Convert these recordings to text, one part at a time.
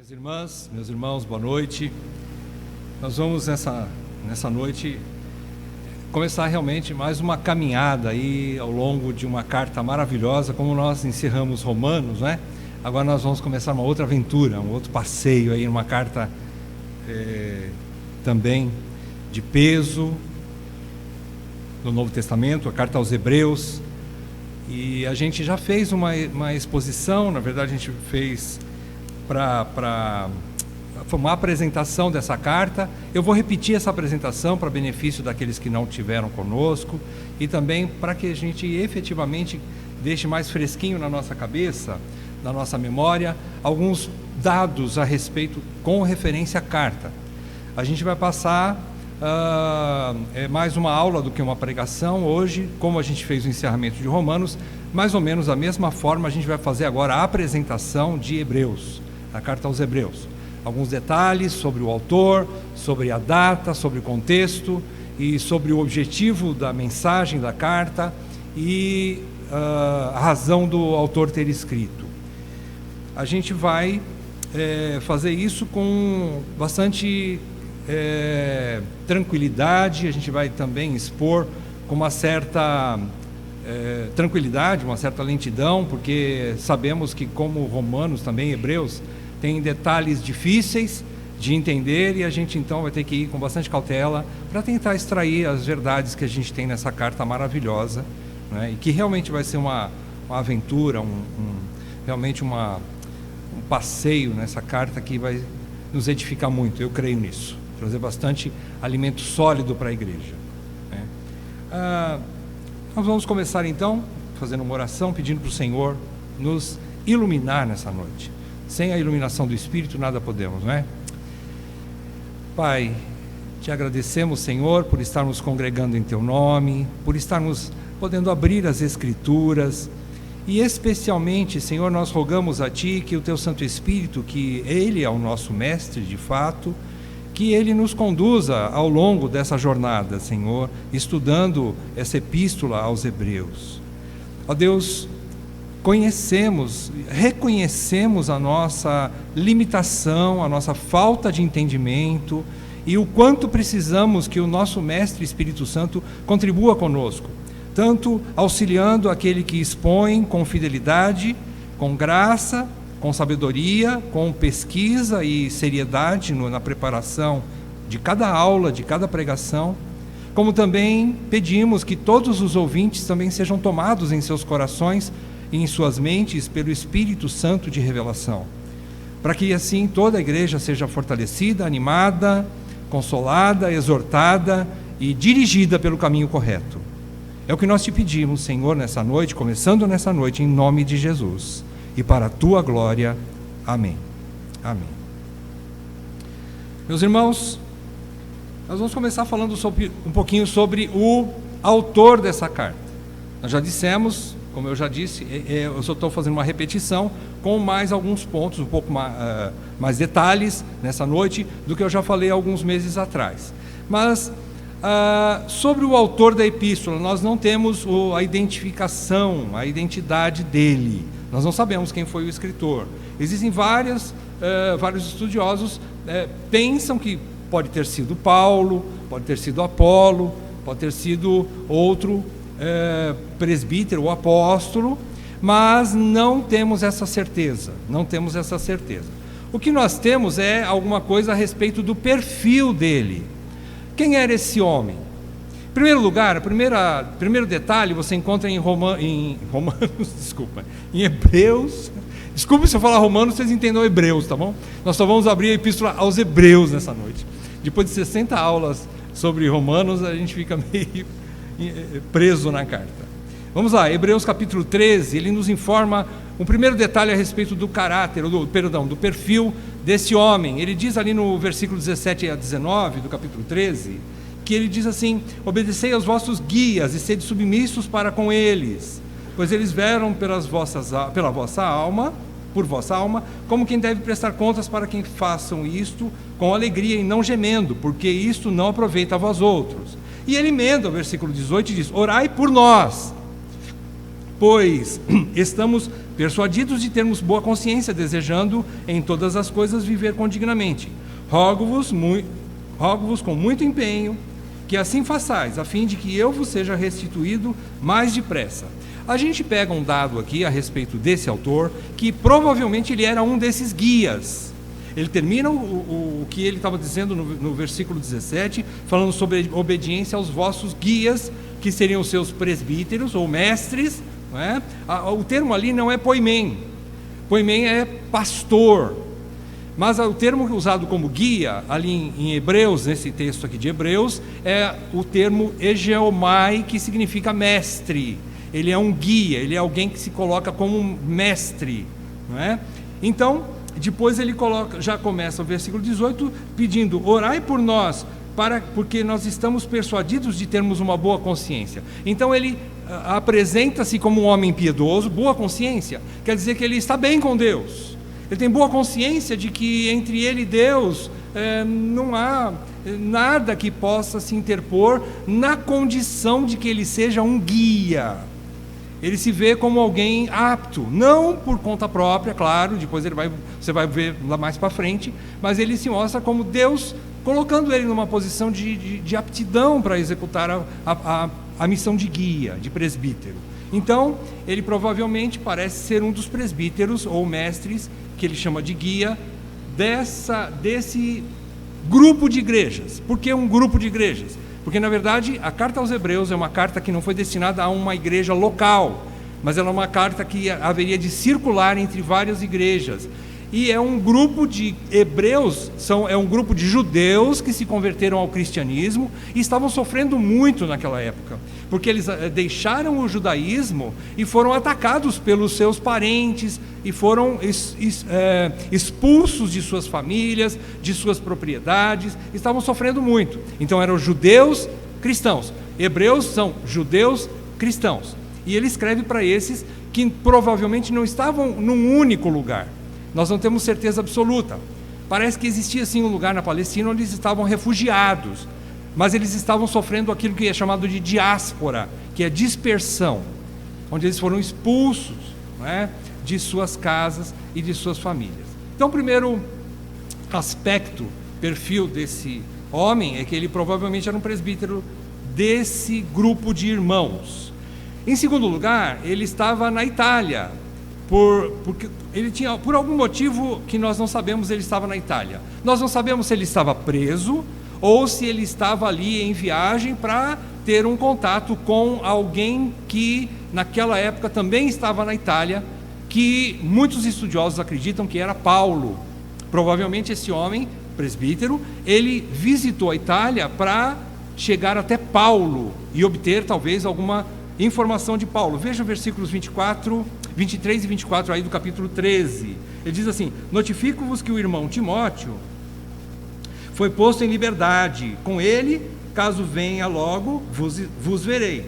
Minhas irmãs, meus irmãos, boa noite. Nós vamos nessa noite começar realmente mais uma caminhada aí ao longo de uma carta maravilhosa, como nós encerramos Romanos, né? Agora nós vamos começar uma outra aventura, um outro passeio aí, uma carta também de peso do Novo Testamento, a carta aos Hebreus. E a gente já fez uma exposição, na verdade a gente fez foi uma apresentação dessa carta. Eu vou repetir essa apresentação para benefício daqueles que não tiveram conosco e também para que a gente efetivamente deixe mais fresquinho na nossa cabeça, na nossa memória, alguns dados a respeito com referência à carta. A gente vai passar mais uma aula do que uma pregação hoje, como a gente fez o encerramento de Romanos, mais ou menos da mesma forma a gente vai fazer agora a apresentação de Hebreus, a carta aos Hebreus. Alguns detalhes sobre o autor, sobre a data, sobre o contexto e sobre o objetivo da mensagem da carta e a razão do autor ter escrito. A gente vai fazer isso com bastante tranquilidade. A gente vai também expor com uma certa tranquilidade, uma certa lentidão, porque sabemos que, como Romanos, também Hebreus, tem detalhes difíceis de entender e a gente então vai ter que ir com bastante cautela para tentar extrair as verdades que a gente tem nessa carta maravilhosa, né? E que realmente vai ser uma aventura, realmente um passeio nessa carta que vai nos edificar muito, eu creio nisso, trazer bastante alimento sólido para a igreja, né? Nós vamos começar então fazendo uma oração, pedindo para o Senhor nos iluminar nessa noite. Sem a iluminação do Espírito nada podemos, não é? Pai, te agradecemos, Senhor, por estarmos congregando em Teu nome, por estarmos podendo abrir as Escrituras e especialmente, Senhor, nós rogamos a Ti que o Teu Santo Espírito, que Ele é o nosso mestre de fato, que Ele nos conduza ao longo dessa jornada, Senhor, estudando essa epístola aos Hebreus. Ó Deus, reconhecemos a nossa limitação, a nossa falta de entendimento e o quanto precisamos que o nosso Mestre Espírito Santo contribua conosco, tanto auxiliando aquele que expõe com fidelidade, com graça, com sabedoria, com pesquisa e seriedade na preparação de cada aula, de cada pregação, como também pedimos que todos os ouvintes também sejam tomados em seus corações e em suas mentes pelo Espírito Santo de revelação, para que assim toda a igreja seja fortalecida, animada, consolada, exortada e dirigida pelo caminho correto. É o que nós te pedimos, Senhor, nessa noite, começando nessa noite, em nome de Jesus, e para a tua glória. Amém. Amém. Meus irmãos, nós vamos começar falando um pouquinho sobre o autor dessa carta. Nós já dissemos, como eu já disse, eu só estou fazendo uma repetição com mais alguns pontos, um pouco mais detalhes nessa noite do que eu já falei alguns meses atrás. Mas sobre o autor da epístola, nós não temos a identificação, a identidade dele. Nós não sabemos quem foi o escritor. Existem vários estudiosos pensam que pode ter sido Paulo, pode ter sido Apolo, pode ter sido outro presbítero ou apóstolo, mas não temos essa certeza, O que nós temos é alguma coisa a respeito do perfil dele. Quem era esse homem? Em primeiro lugar, primeiro detalhe você encontra em Hebreus. Desculpe se eu falar Romanos, vocês entendam Hebreus, tá bom? Nós só vamos abrir a epístola aos Hebreus nessa noite. Depois de 60 aulas sobre Romanos, a gente fica meio preso na carta. Vamos lá, Hebreus capítulo 13, ele nos informa um primeiro detalhe a respeito do caráter, do perfil desse homem. Ele diz ali no versículo 17 a 19 do capítulo 13, que ele diz assim: obedecei aos vossos guias e sede submissos para com eles, pois eles velam por vossa alma, como quem deve prestar contas, para quem façam isto com alegria e não gemendo, porque isto não aproveita a vós outros. E ele emenda o versículo 18 e diz: orai por nós, pois estamos persuadidos de termos boa consciência, desejando em todas as coisas viver condignamente. Rogo-vos com muito empenho que assim façais, a fim de que eu vos seja restituído mais depressa. A gente pega um dado aqui a respeito desse autor, que provavelmente ele era um desses guias. Ele termina o que ele estava dizendo no versículo 17, falando sobre obediência aos vossos guias, que seriam os seus presbíteros ou mestres, não é? O termo ali não é poimen. Poimen é pastor. Mas o termo usado como guia, ali em Hebreus, nesse texto aqui de Hebreus, é o termo egeomai, que significa mestre. Ele é um guia, ele é alguém que se coloca como um mestre, não é? Então, depois ele já começa o versículo 18, pedindo: orai por nós, porque nós estamos persuadidos de termos uma boa consciência. Então ele apresenta-se como um homem piedoso. Boa consciência quer dizer que ele está bem com Deus. Ele tem boa consciência de que entre ele e Deus não há nada que possa se interpor, na condição de que ele seja um guia. Ele se vê como alguém apto, não por conta própria, claro, depois você vai ver lá mais para frente, mas ele se mostra como Deus colocando ele numa posição de aptidão para executar a missão de guia, de presbítero. Então, ele provavelmente parece ser um dos presbíteros ou mestres, que ele chama de guia, desse grupo de igrejas. Por que um grupo de igrejas? Porque, na verdade, a carta aos Hebreus é uma carta que não foi destinada a uma igreja local, mas ela é uma carta que haveria de circular entre várias igrejas. E é um grupo de hebreus, é um grupo de judeus que se converteram ao cristianismo e estavam sofrendo muito naquela época, porque eles deixaram o judaísmo e foram atacados pelos seus parentes e foram expulsos de suas famílias, de suas propriedades, estavam sofrendo muito. Então eram judeus cristãos. Hebreus são judeus cristãos. E ele escreve para esses que provavelmente não estavam num único lugar. Nós não temos certeza absoluta. Parece que existia sim um lugar na Palestina onde eles estavam refugiados, mas eles estavam sofrendo aquilo que é chamado de diáspora, que é dispersão, onde eles foram expulsos, não é, de suas casas e de suas famílias. Então, o primeiro aspecto, perfil desse homem, é que ele provavelmente era um presbítero desse grupo de irmãos. Em segundo lugar, ele estava na Itália, porque ele tinha, por algum motivo que nós não sabemos, ele estava na Itália. Nós não sabemos se ele estava preso ou se ele estava ali em viagem para ter um contato com alguém que naquela época também estava na Itália, que muitos estudiosos acreditam que era Paulo. Provavelmente esse homem, presbítero, ele visitou a Itália para chegar até Paulo e obter talvez alguma informação de Paulo. Veja versículos 23 e 24 aí do capítulo 13. Ele diz assim: notifico-vos que o irmão Timóteo foi posto em liberdade. Com ele, caso venha logo, vos verei.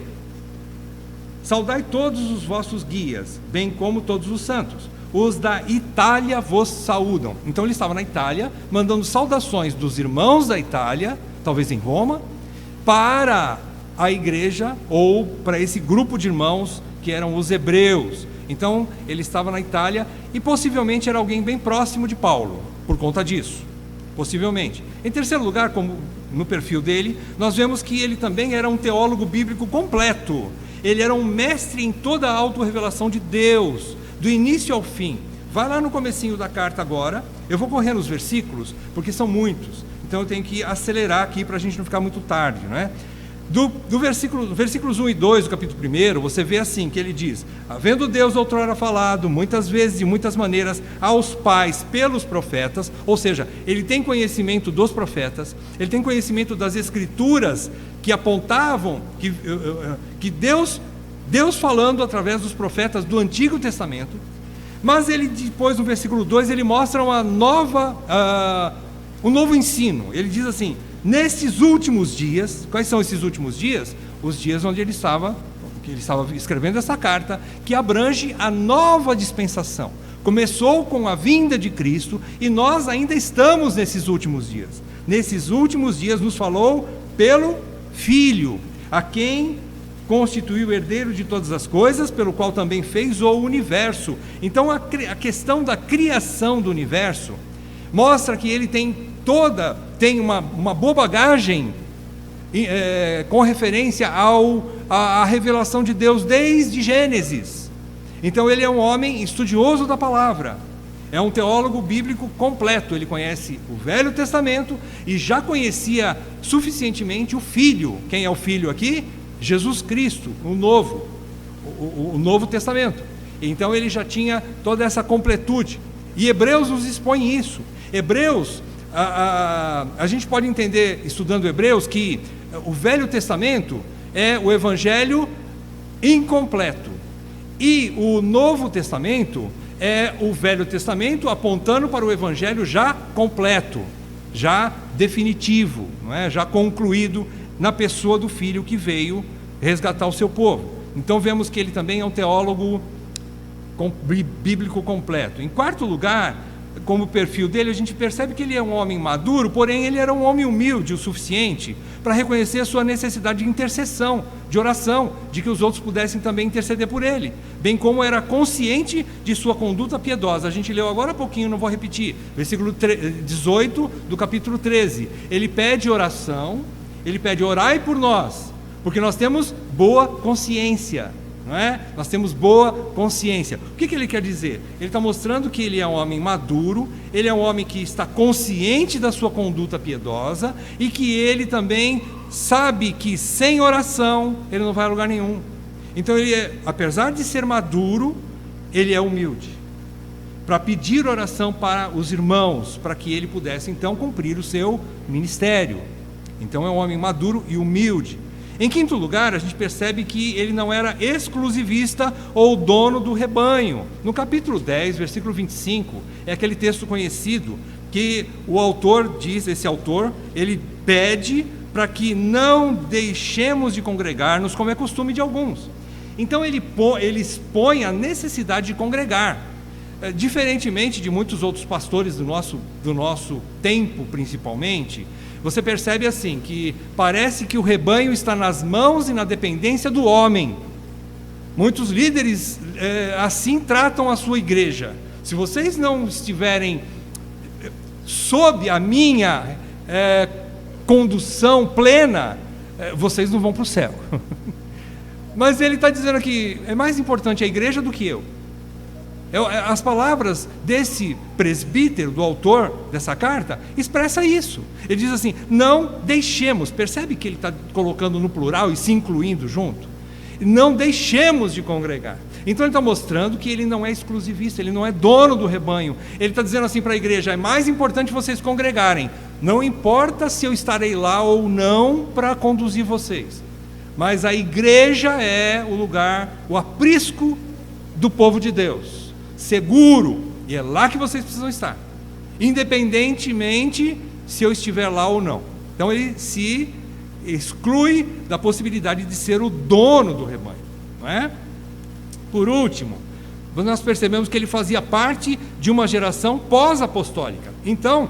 Saudai todos os vossos guias, bem como todos os santos. Os da Itália vos saúdam. Então ele estava na Itália, mandando saudações dos irmãos da Itália, talvez em Roma, para a igreja ou para esse grupo de irmãos que eram os hebreus. Então ele estava na Itália e possivelmente era alguém bem próximo de Paulo, por conta disso, possivelmente. Em terceiro lugar, como no perfil dele, nós vemos que ele também era um teólogo bíblico completo. Ele era um mestre em toda a autorrevelação de Deus, do início ao fim. Vai lá no comecinho da carta agora, eu vou correr nos versículos, porque são muitos, então eu tenho que acelerar aqui para a gente não ficar muito tarde, não é? Versículos 1 e 2 do capítulo 1, você vê assim, que ele diz: havendo Deus outrora falado, muitas vezes, de muitas maneiras, aos pais pelos profetas, ou seja, ele tem conhecimento dos profetas, ele tem conhecimento das escrituras que apontavam que Deus falando através dos profetas do Antigo Testamento, mas ele depois, no versículo 2, ele mostra um novo ensino. Ele diz assim: nesses últimos dias. Quais são esses últimos dias? Os dias onde ele estava escrevendo essa carta, que abrange a nova dispensação. Começou com a vinda de Cristo e nós ainda estamos nesses últimos dias. Nesses últimos dias nos falou pelo Filho, a quem constituiu herdeiro de todas as coisas, pelo qual também fez o universo. Então a questão da criação do universo mostra que ele tem uma boa bagagem com referência à revelação de Deus desde Gênesis. Então ele é um homem estudioso da palavra, é um teólogo bíblico completo. Ele conhece o Velho Testamento e já conhecia suficientemente o Filho. Quem é o Filho aqui? Jesus Cristo, o Novo Testamento. Então ele já tinha toda essa completude. E Hebreus nos expõe isso. Hebreus, a gente pode entender, estudando Hebreus, que o Velho Testamento é o Evangelho incompleto. E o Novo Testamento é o Velho Testamento apontando para o Evangelho já completo, já definitivo, não é? Já concluído na pessoa do Filho que veio resgatar o seu povo. Então vemos que ele também é um teólogo bíblico completo. Em quarto lugar, como perfil dele, a gente percebe que ele é um homem maduro, porém ele era um homem humilde o suficiente para reconhecer a sua necessidade de intercessão, de oração, de que os outros pudessem também interceder por ele, bem como era consciente de sua conduta piedosa. A gente leu agora há pouquinho, não vou repetir, versículo 18 do capítulo 13. Ele pede oração, ele pede: orai por nós, porque nós temos boa consciência. Não é? Nós temos boa consciência. O que ele quer dizer? Ele está mostrando que ele é um homem maduro, ele é um homem que está consciente da sua conduta piedosa e que ele também sabe que sem oração ele não vai a lugar nenhum. Então ele apesar de ser maduro, ele é humilde para pedir oração para os irmãos, para que ele pudesse então cumprir o seu ministério. Então é um homem maduro e humilde. Em quinto lugar, a gente percebe que ele não era exclusivista ou dono do rebanho. No capítulo 10, versículo 25, é aquele texto conhecido que o autor diz, ele pede para que não deixemos de congregar-nos, como é costume de alguns. Então ele expõe a necessidade de congregar. Diferentemente de muitos outros pastores do nosso tempo, principalmente, você percebe assim, que parece que o rebanho está nas mãos e na dependência do homem. Muitos líderes assim tratam a sua igreja. Se vocês não estiverem sob a minha condução plena, vocês não vão para o céu. Mas ele está dizendo aqui, é mais importante a igreja do que eu. As palavras desse presbítero, do autor dessa carta, expressa isso. Ele diz assim: não deixemos, percebe que ele está colocando no plural e se incluindo junto? Não deixemos de congregar. Então ele está mostrando que ele não é exclusivista, ele não é dono do rebanho. Ele está dizendo assim para a igreja: é mais importante vocês congregarem, não importa se eu estarei lá ou não para conduzir vocês, mas a igreja é o lugar, o aprisco do povo de Deus, seguro, e é lá que vocês precisam estar, independentemente se eu estiver lá ou não. Então ele se exclui da possibilidade de ser o dono do rebanho, não é? Por último, nós percebemos que ele fazia parte de uma geração pós-apostólica. Então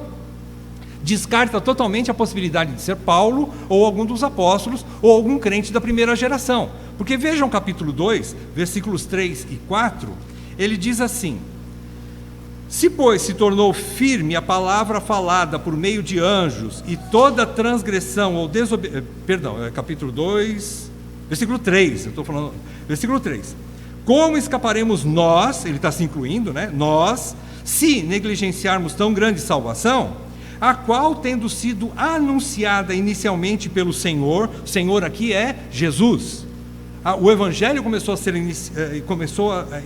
descarta totalmente a possibilidade de ser Paulo, ou algum dos apóstolos, ou algum crente da primeira geração. Porque vejam o capítulo 2, versículos 3 e 4, ele diz assim: se pois se tornou firme a palavra falada por meio de anjos, e toda transgressão ou capítulo 2, versículo 3, eu estou falando, versículo 3, como escaparemos nós, ele está se incluindo, né? Nós, se negligenciarmos tão grande salvação, a qual tendo sido anunciada inicialmente pelo Senhor, o Senhor aqui é Jesus. O Evangelho começou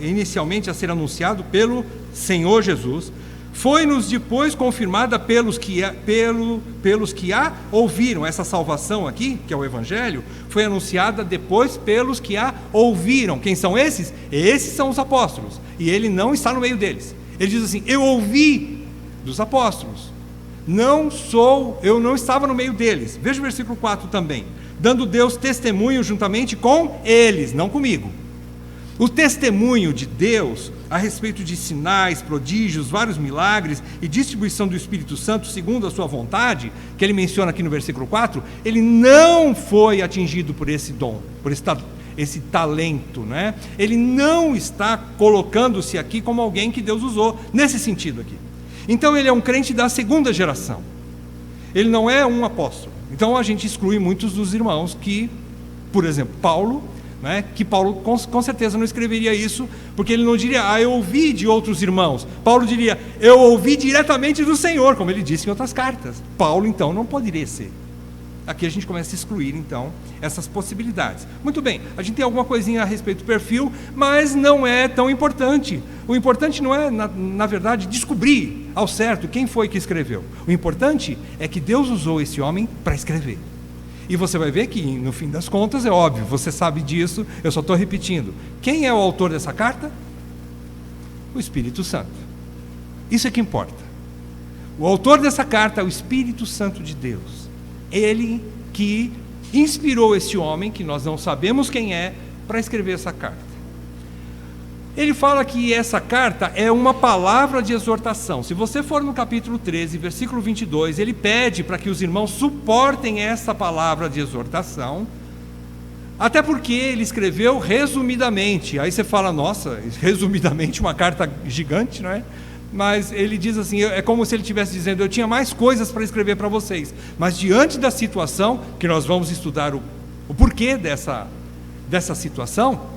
inicialmente a ser anunciado pelo Senhor Jesus, foi-nos depois confirmada pelos que a ouviram. Essa salvação aqui, que é o Evangelho, foi anunciada depois pelos que a ouviram. Quem são esses? Esses são os apóstolos, e ele não está no meio deles. Ele diz assim: eu ouvi dos apóstolos, eu não estava no meio deles. Veja o versículo 4 também: dando Deus testemunho juntamente com eles, não comigo. O testemunho de Deus a respeito de sinais, prodígios, vários milagres e distribuição do Espírito Santo segundo a sua vontade, que ele menciona aqui no versículo 4, ele não foi atingido por esse dom, por esse talento, né? Ele não está colocando-se aqui como alguém que Deus usou, nesse sentido aqui. Então ele é um crente da segunda geração. Ele não é um apóstolo. Então a gente exclui muitos dos irmãos que, por exemplo, Paulo, né, que Paulo com certeza não escreveria isso, porque ele não diria, eu ouvi de outros irmãos. Paulo diria, eu ouvi diretamente do Senhor, como ele disse em outras cartas. Paulo, então, não poderia ser. Aqui a gente começa a excluir, então, essas possibilidades. Muito bem, a gente tem alguma coisinha a respeito do perfil, mas não é tão importante. O importante não é, na verdade, descobrir ao certo quem foi que escreveu. O importante é que Deus usou esse homem para escrever. E você vai ver que, no fim das contas, é óbvio, você sabe disso, eu só estou repetindo. Quem é o autor dessa carta? O Espírito Santo. Isso é que importa. O autor dessa carta é o Espírito Santo de Deus. Ele que inspirou esse homem, que nós não sabemos quem é, para escrever essa carta. Ele fala que essa carta é uma palavra de exortação. Se você for no capítulo 13, versículo 22, ele pede para que os irmãos suportem essa palavra de exortação, até porque ele escreveu resumidamente. Aí você fala, nossa, resumidamente uma carta gigante, não é? Mas ele diz assim, é como se ele estivesse dizendo, eu tinha mais coisas para escrever para vocês, mas diante da situação, que nós vamos estudar o porquê dessa situação,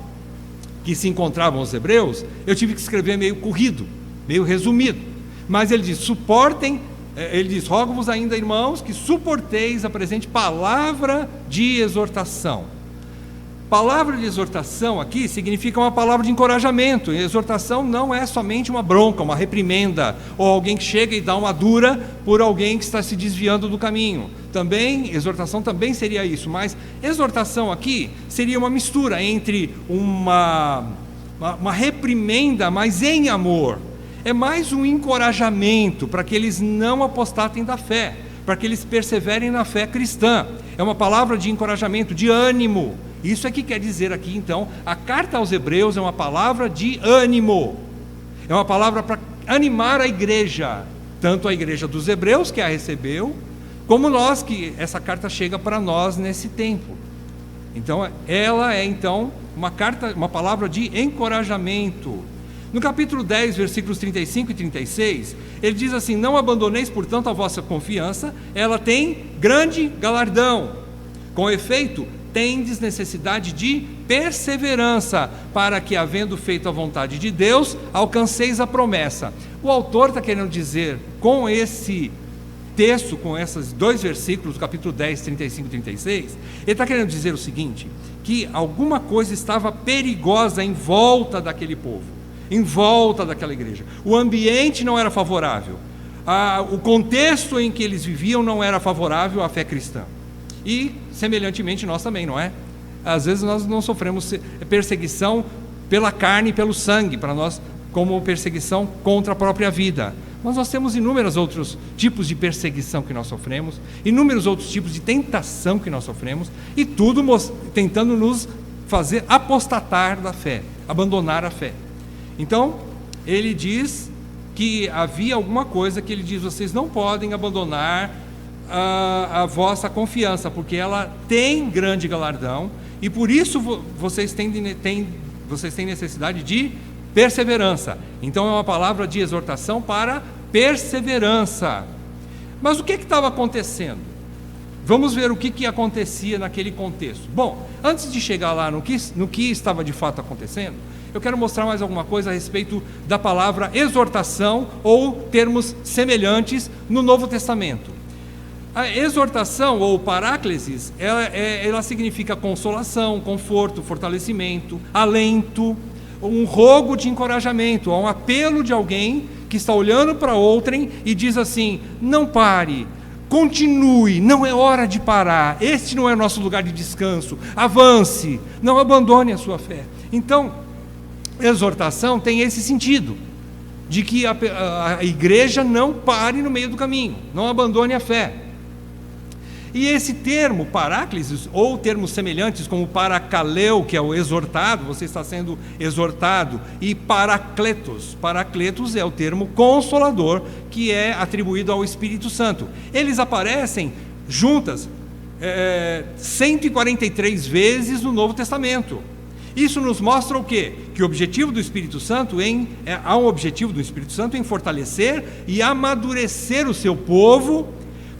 que se encontravam os hebreus, eu tive que escrever meio corrido, meio resumido. Mas ele diz, suportem, ele diz, rogo-vos ainda, irmãos, que suporteis a presente palavra de exortação. Palavra de exortação aqui significa uma palavra de encorajamento. Exortação não é somente uma bronca, uma reprimenda, ou alguém que chega e dá uma dura por alguém que está se desviando do caminho. Também, exortação também seria isso, mas exortação aqui seria uma mistura entre uma reprimenda, mas em amor. É mais um encorajamento para que eles não apostatem da fé, para que eles perseverem na fé cristã. É uma palavra de encorajamento, de ânimo. Isso é que quer dizer aqui, então, a carta aos Hebreus é uma palavra de ânimo, é uma palavra para animar a igreja, tanto a igreja dos Hebreus, que a recebeu, como nós, que essa carta chega para nós nesse tempo. Então, ela é, então, uma carta, uma palavra de encorajamento. No capítulo 10, versículos 35 e 36, ele diz assim, não abandoneis, portanto, a vossa confiança, ela tem grande galardão. Com efeito, tendes necessidade de perseverança, para que, havendo feito a vontade de Deus, alcanceis a promessa. O autor está querendo dizer, com esse texto, com esses dois versículos, capítulo 10, 35 e 36, ele está querendo dizer o seguinte, que alguma coisa estava perigosa em volta daquele povo, em volta daquela igreja. O ambiente não era favorável, o contexto em que eles viviam não era favorável à fé cristã. E, semelhantemente, nós também, não é? Às vezes nós não sofremos perseguição pela carne e pelo sangue, para nós, como perseguição contra a própria vida. Mas nós temos inúmeros outros tipos de perseguição que nós sofremos, inúmeros outros tipos de tentação que nós sofremos, e tudo tentando nos fazer apostatar da fé, abandonar a fé. Então, ele diz que havia alguma coisa que ele diz, vocês não podem abandonar a vossa confiança, porque ela tem grande galardão, e por isso vocês têm necessidade de perseverança. Então é uma palavra de exortação para perseverança. Mas o que estava acontecendo? Vamos ver o que acontecia naquele contexto. Bom, antes de chegar lá no que estava de fato acontecendo, eu quero mostrar mais alguma coisa a respeito da palavra exortação, ou termos semelhantes no Novo Testamento. A exortação, ou paráclesis, ela significa consolação, conforto, fortalecimento, alento, um rogo de encorajamento, um apelo de alguém que está olhando para outrem e diz assim, não pare, continue, não é hora de parar, este não é o nosso lugar de descanso, avance, não abandone a sua fé. Então, exortação tem esse sentido, de que a igreja não pare no meio do caminho, não abandone a fé. E esse termo, paráclesis, ou termos semelhantes como parakaleo, que é o exortado, você está sendo exortado, e paracletos. Paracletos é o termo consolador, que é atribuído ao Espírito Santo. Eles aparecem juntas 143 vezes no Novo Testamento. Isso nos mostra o quê? Que o objetivo do Espírito Santo há um objetivo do Espírito Santo em fortalecer e amadurecer o seu povo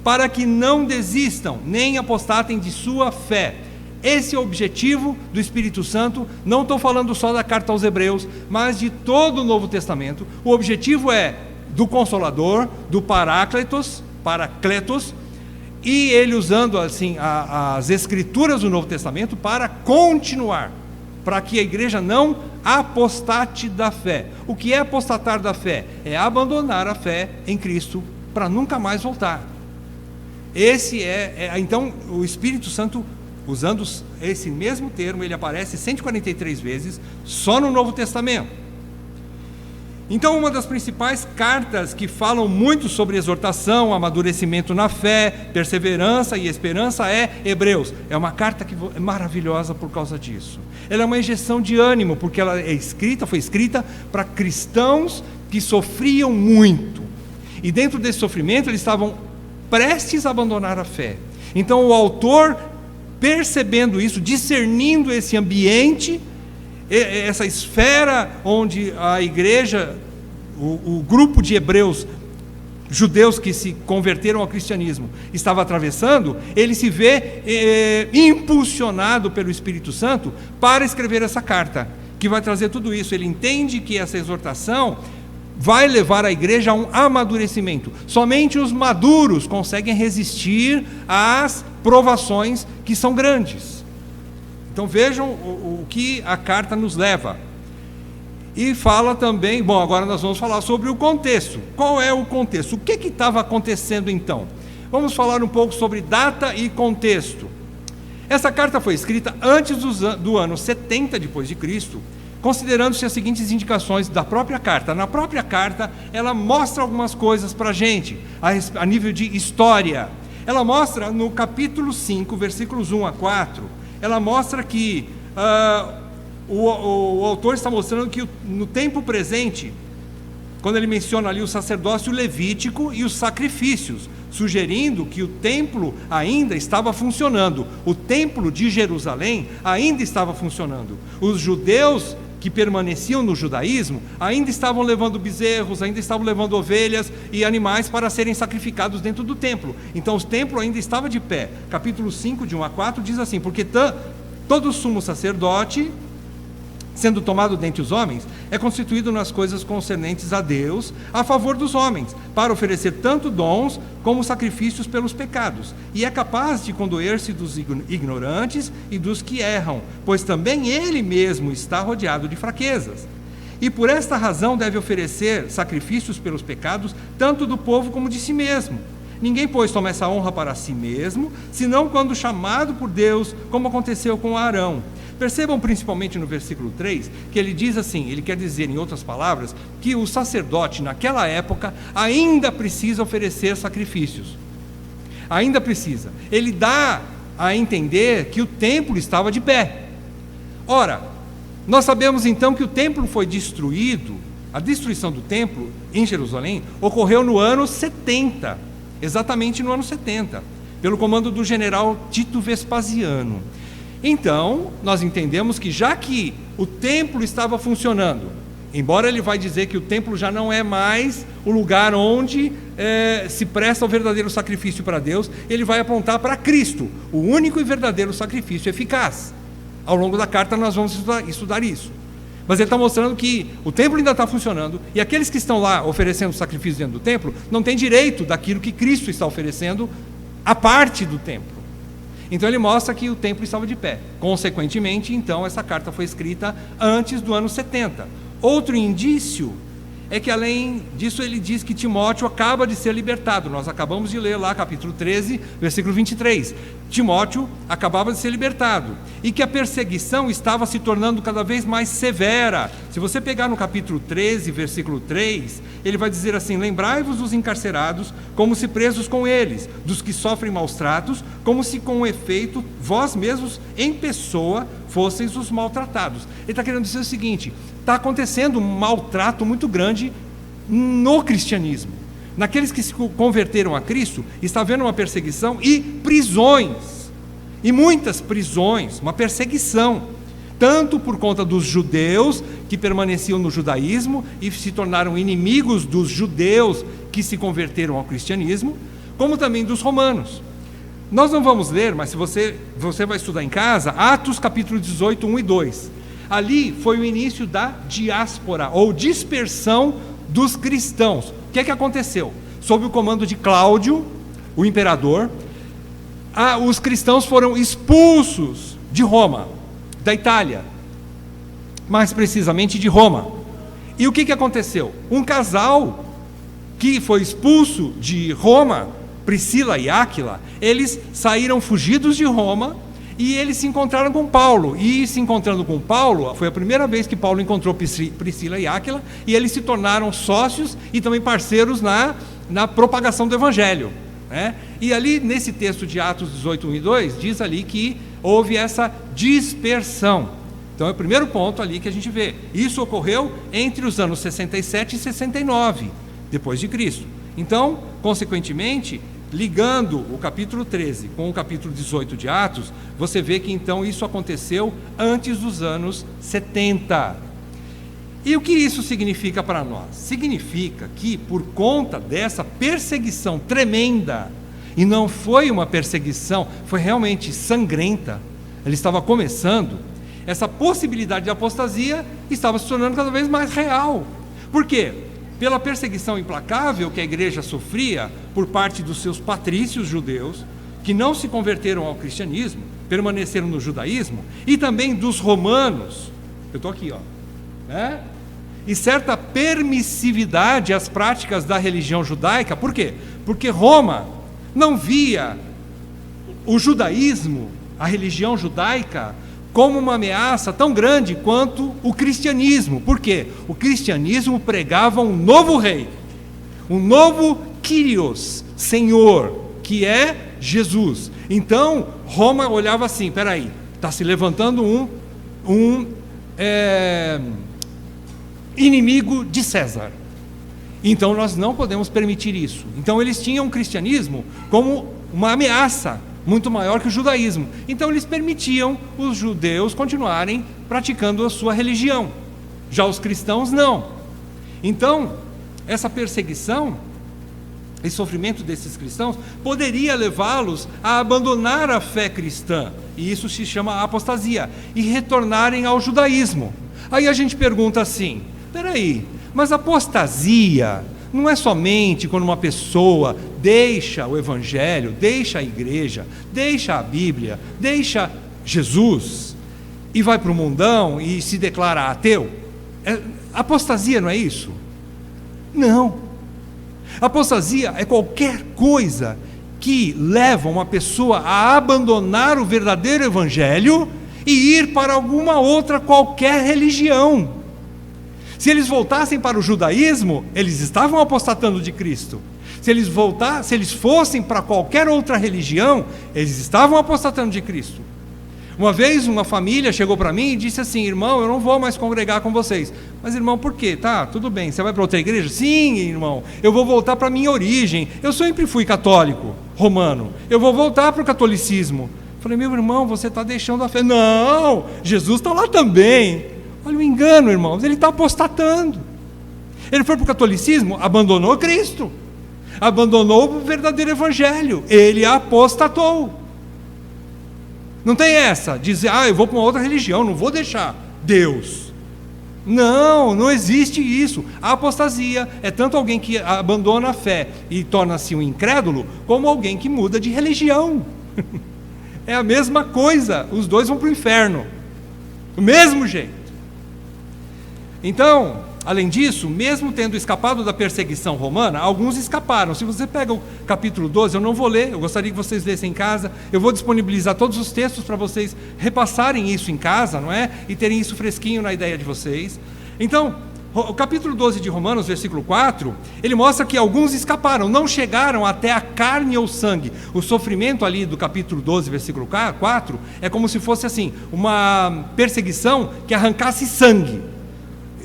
para que não desistam, nem apostatem de sua fé. Esse é o objetivo do Espírito Santo. Não estou falando só da carta aos Hebreus, mas de todo o Novo Testamento. O objetivo é do Consolador, do Paracletos, e ele usando assim as Escrituras do Novo Testamento para continuar, para que a igreja não apostate da fé. O que é apostatar da fé? É abandonar a fé em Cristo para nunca mais voltar. Então, o Espírito Santo, usando esse mesmo termo, ele aparece 143 vezes só no Novo Testamento. Então, uma das principais cartas que falam muito sobre exortação, amadurecimento na fé, perseverança e esperança é Hebreus. É uma carta que é maravilhosa por causa disso. Ela é uma injeção de ânimo, porque ela foi escrita para cristãos que sofriam muito. E dentro desse sofrimento, eles estavam prestes a abandonar a fé. Então, o autor, percebendo isso, discernindo esse ambiente, essa esfera onde a igreja, o grupo de hebreus, judeus que se converteram ao cristianismo, estava atravessando, ele se vê impulsionado pelo Espírito Santo para escrever essa carta, que vai trazer tudo isso. Ele entende que essa exortação vai levar a igreja a um amadurecimento. Somente os maduros conseguem resistir às provações que são grandes. Então vejam o que a carta nos leva. E fala também, agora nós vamos falar sobre o contexto. Qual é o contexto? O que estava acontecendo então? Vamos falar um pouco sobre data e contexto. Essa carta foi escrita antes do ano 70 depois de Cristo, considerando-se as seguintes indicações da própria carta. Na própria carta, ela mostra algumas coisas para a gente, a nível de história. Ela mostra no capítulo 5, versículos 1 a 4, ela mostra que o autor está mostrando que no tempo presente, quando ele menciona ali o sacerdócio levítico e os sacrifícios, sugerindo que o templo ainda estava funcionando, o templo de Jerusalém ainda estava funcionando. Os judeus que permaneciam no judaísmo ainda estavam levando bezerros, ainda estavam levando ovelhas e animais para serem sacrificados dentro do templo. Então o templo ainda estava de pé. Capítulo 5, de 1 a 4, diz assim: porque todo sumo sacerdote, sendo tomado dentre os homens, é constituído nas coisas concernentes a Deus, a favor dos homens, para oferecer tanto dons como sacrifícios pelos pecados, e é capaz de condoer-se dos ignorantes e dos que erram, pois também ele mesmo está rodeado de fraquezas. E por esta razão deve oferecer sacrifícios pelos pecados, tanto do povo como de si mesmo. Ninguém, pois, toma essa honra para si mesmo, senão quando chamado por Deus, como aconteceu com Arão. Percebam principalmente no versículo 3, que ele diz assim, ele quer dizer, em outras palavras, que o sacerdote naquela época ainda precisa oferecer sacrifícios. Ainda precisa. Ele dá a entender que o templo estava de pé. Ora, nós sabemos então que o templo foi destruído, a destruição do templo em Jerusalém ocorreu no ano 70, exatamente no ano 70, pelo comando do general Tito Vespasiano. Então, nós entendemos que já que o templo estava funcionando, embora ele vai dizer que o templo já não é mais o lugar onde se presta o verdadeiro sacrifício para Deus, ele vai apontar para Cristo, o único e verdadeiro sacrifício eficaz. Ao longo da carta nós vamos estudar isso. Mas ele está mostrando que o templo ainda está funcionando, e aqueles que estão lá oferecendo sacrifício dentro do templo, não têm direito daquilo que Cristo está oferecendo à parte do templo. Então ele mostra que o templo estava de pé. Consequentemente, então, essa carta foi escrita antes do ano 70. Outro indício é que, além disso, ele diz que Timóteo acaba de ser libertado. Nós acabamos de ler lá, capítulo 13, versículo 23. Timóteo acabava de ser libertado. E que a perseguição estava se tornando cada vez mais severa. Se você pegar no capítulo 13, versículo 3, ele vai dizer assim: lembrai-vos dos encarcerados, como se presos com eles, dos que sofrem maus tratos, como se com efeito vós mesmos, em pessoa, fosseis os maltratados. Ele está querendo dizer o seguinte: está acontecendo um maltrato muito grande no cristianismo. Naqueles que se converteram a Cristo, está havendo uma perseguição e prisões, e muitas prisões, uma perseguição. tanto por conta dos judeus que permaneciam no judaísmo e se tornaram inimigos dos judeus que se converteram ao cristianismo, como também dos romanos. Nós não vamos ler, mas se você vai estudar em casa, Atos capítulo 18, 1 e 2. Ali foi o início da diáspora, ou dispersão dos cristãos. O que é que aconteceu? Sob o comando de Cláudio, o imperador, os cristãos foram expulsos de Roma, da Itália, mais precisamente de Roma. E o que aconteceu? Um casal que foi expulso de Roma, Priscila e Áquila, eles saíram fugidos de Roma e eles se encontraram com Paulo. E se encontrando com Paulo, foi a primeira vez que Paulo encontrou Priscila e Áquila, e eles se tornaram sócios e também parceiros na propagação do Evangelho, né? E ali nesse texto de Atos 18, 1 e 2, diz ali que houve essa dispersão. Então é o primeiro ponto ali que a gente vê. Isso ocorreu entre os anos 67 e 69, depois de Cristo. Então, consequentemente, ligando o capítulo 13 com o capítulo 18 de Atos, você vê que então isso aconteceu antes dos anos 70. E o que isso significa para nós? Significa que por conta dessa perseguição tremenda, e não foi uma perseguição, foi realmente sangrenta, ele estava começando, essa possibilidade de apostasia estava se tornando cada vez mais real. Por quê? Pela perseguição implacável que a igreja sofria por parte dos seus patrícios judeus, que não se converteram ao cristianismo, permaneceram no judaísmo, e também dos romanos, eu estou aqui, né? E certa permissividade às práticas da religião judaica. Por quê? Porque Roma não via o judaísmo, a religião judaica, como uma ameaça tão grande quanto o cristianismo. Por quê? O cristianismo pregava um novo rei, um novo Kyrios, Senhor, que é Jesus. Então, Roma olhava assim, espera aí, está se levantando um inimigo de César. Então, nós não podemos permitir isso. Então, eles tinham o cristianismo como uma ameaça muito maior que o judaísmo. Então eles permitiam os judeus continuarem praticando a sua religião. Já os cristãos não. Então, essa perseguição, esse sofrimento desses cristãos, poderia levá-los a abandonar a fé cristã, e isso se chama apostasia, e retornarem ao judaísmo. Aí a gente pergunta assim, peraí, mas apostasia não é somente quando uma pessoa deixa o Evangelho, deixa a igreja, deixa a Bíblia, deixa Jesus e vai para o mundão e se declara ateu? Apostasia não é isso? Não. Apostasia é qualquer coisa que leva uma pessoa a abandonar o verdadeiro Evangelho e ir para alguma outra qualquer religião. Se eles voltassem para o judaísmo, eles estavam apostatando de Cristo. Se eles fossem para qualquer outra religião, eles estavam apostatando de Cristo. Uma vez uma família chegou para mim e disse assim, irmão, eu não vou mais congregar com vocês. Mas irmão, por quê? Tá, tudo bem, você vai para outra igreja? Sim, irmão, eu vou voltar para a minha origem. Eu sempre fui católico, romano. Eu vou voltar para o catolicismo. Falei, meu irmão, você está deixando a fé. Não, Jesus está lá também. Olha o engano, irmãos, ele está apostatando. Ele foi para o catolicismo, abandonou Cristo, abandonou o verdadeiro Evangelho, ele apostatou. Não tem essa, dizer, eu vou para uma outra religião, não vou deixar Deus. Não, não existe isso. A apostasia é tanto alguém que abandona a fé e torna-se um incrédulo, como alguém que muda de religião. É a mesma coisa, os dois vão para o inferno, do mesmo jeito. Então, além disso, mesmo tendo escapado da perseguição romana, alguns escaparam. Se você pega o capítulo 12, eu não vou ler, eu gostaria que vocês lessem em casa, eu vou disponibilizar todos os textos para vocês repassarem isso em casa, não é? E terem isso fresquinho na ideia de vocês. Então, o capítulo 12 de Romanos, versículo 4, ele mostra que alguns escaparam, não chegaram até a carne ou sangue. O sofrimento ali do capítulo 12, versículo 4, é como se fosse assim, uma perseguição que arrancasse sangue.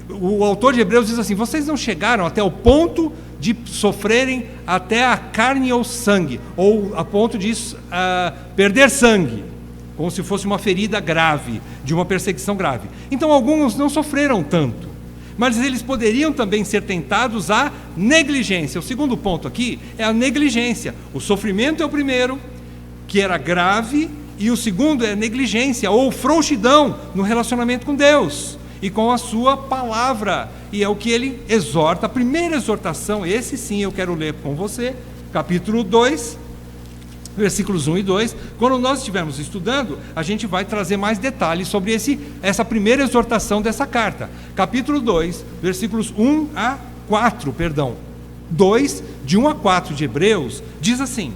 O autor de Hebreus diz assim, vocês não chegaram até o ponto de sofrerem até a carne ou sangue, ou a ponto de perder sangue. como se fosse uma ferida grave, de uma perseguição grave. Então alguns não sofreram tanto, mas eles poderiam também ser tentados à negligência. O segundo ponto aqui é a negligência. O sofrimento é o primeiro, que era grave, e o segundo é a negligência ou frouxidão no relacionamento com Deus e com a sua palavra. E é o que ele exorta. A primeira exortação, esse sim eu quero ler com você, capítulo 2, versículos 1 e 2. Quando nós estivermos estudando, a gente vai trazer mais detalhes sobre essa primeira exortação dessa carta. Capítulo 2, versículos 1 a 4, perdão. 2, de 1 a 4 de Hebreus, diz assim: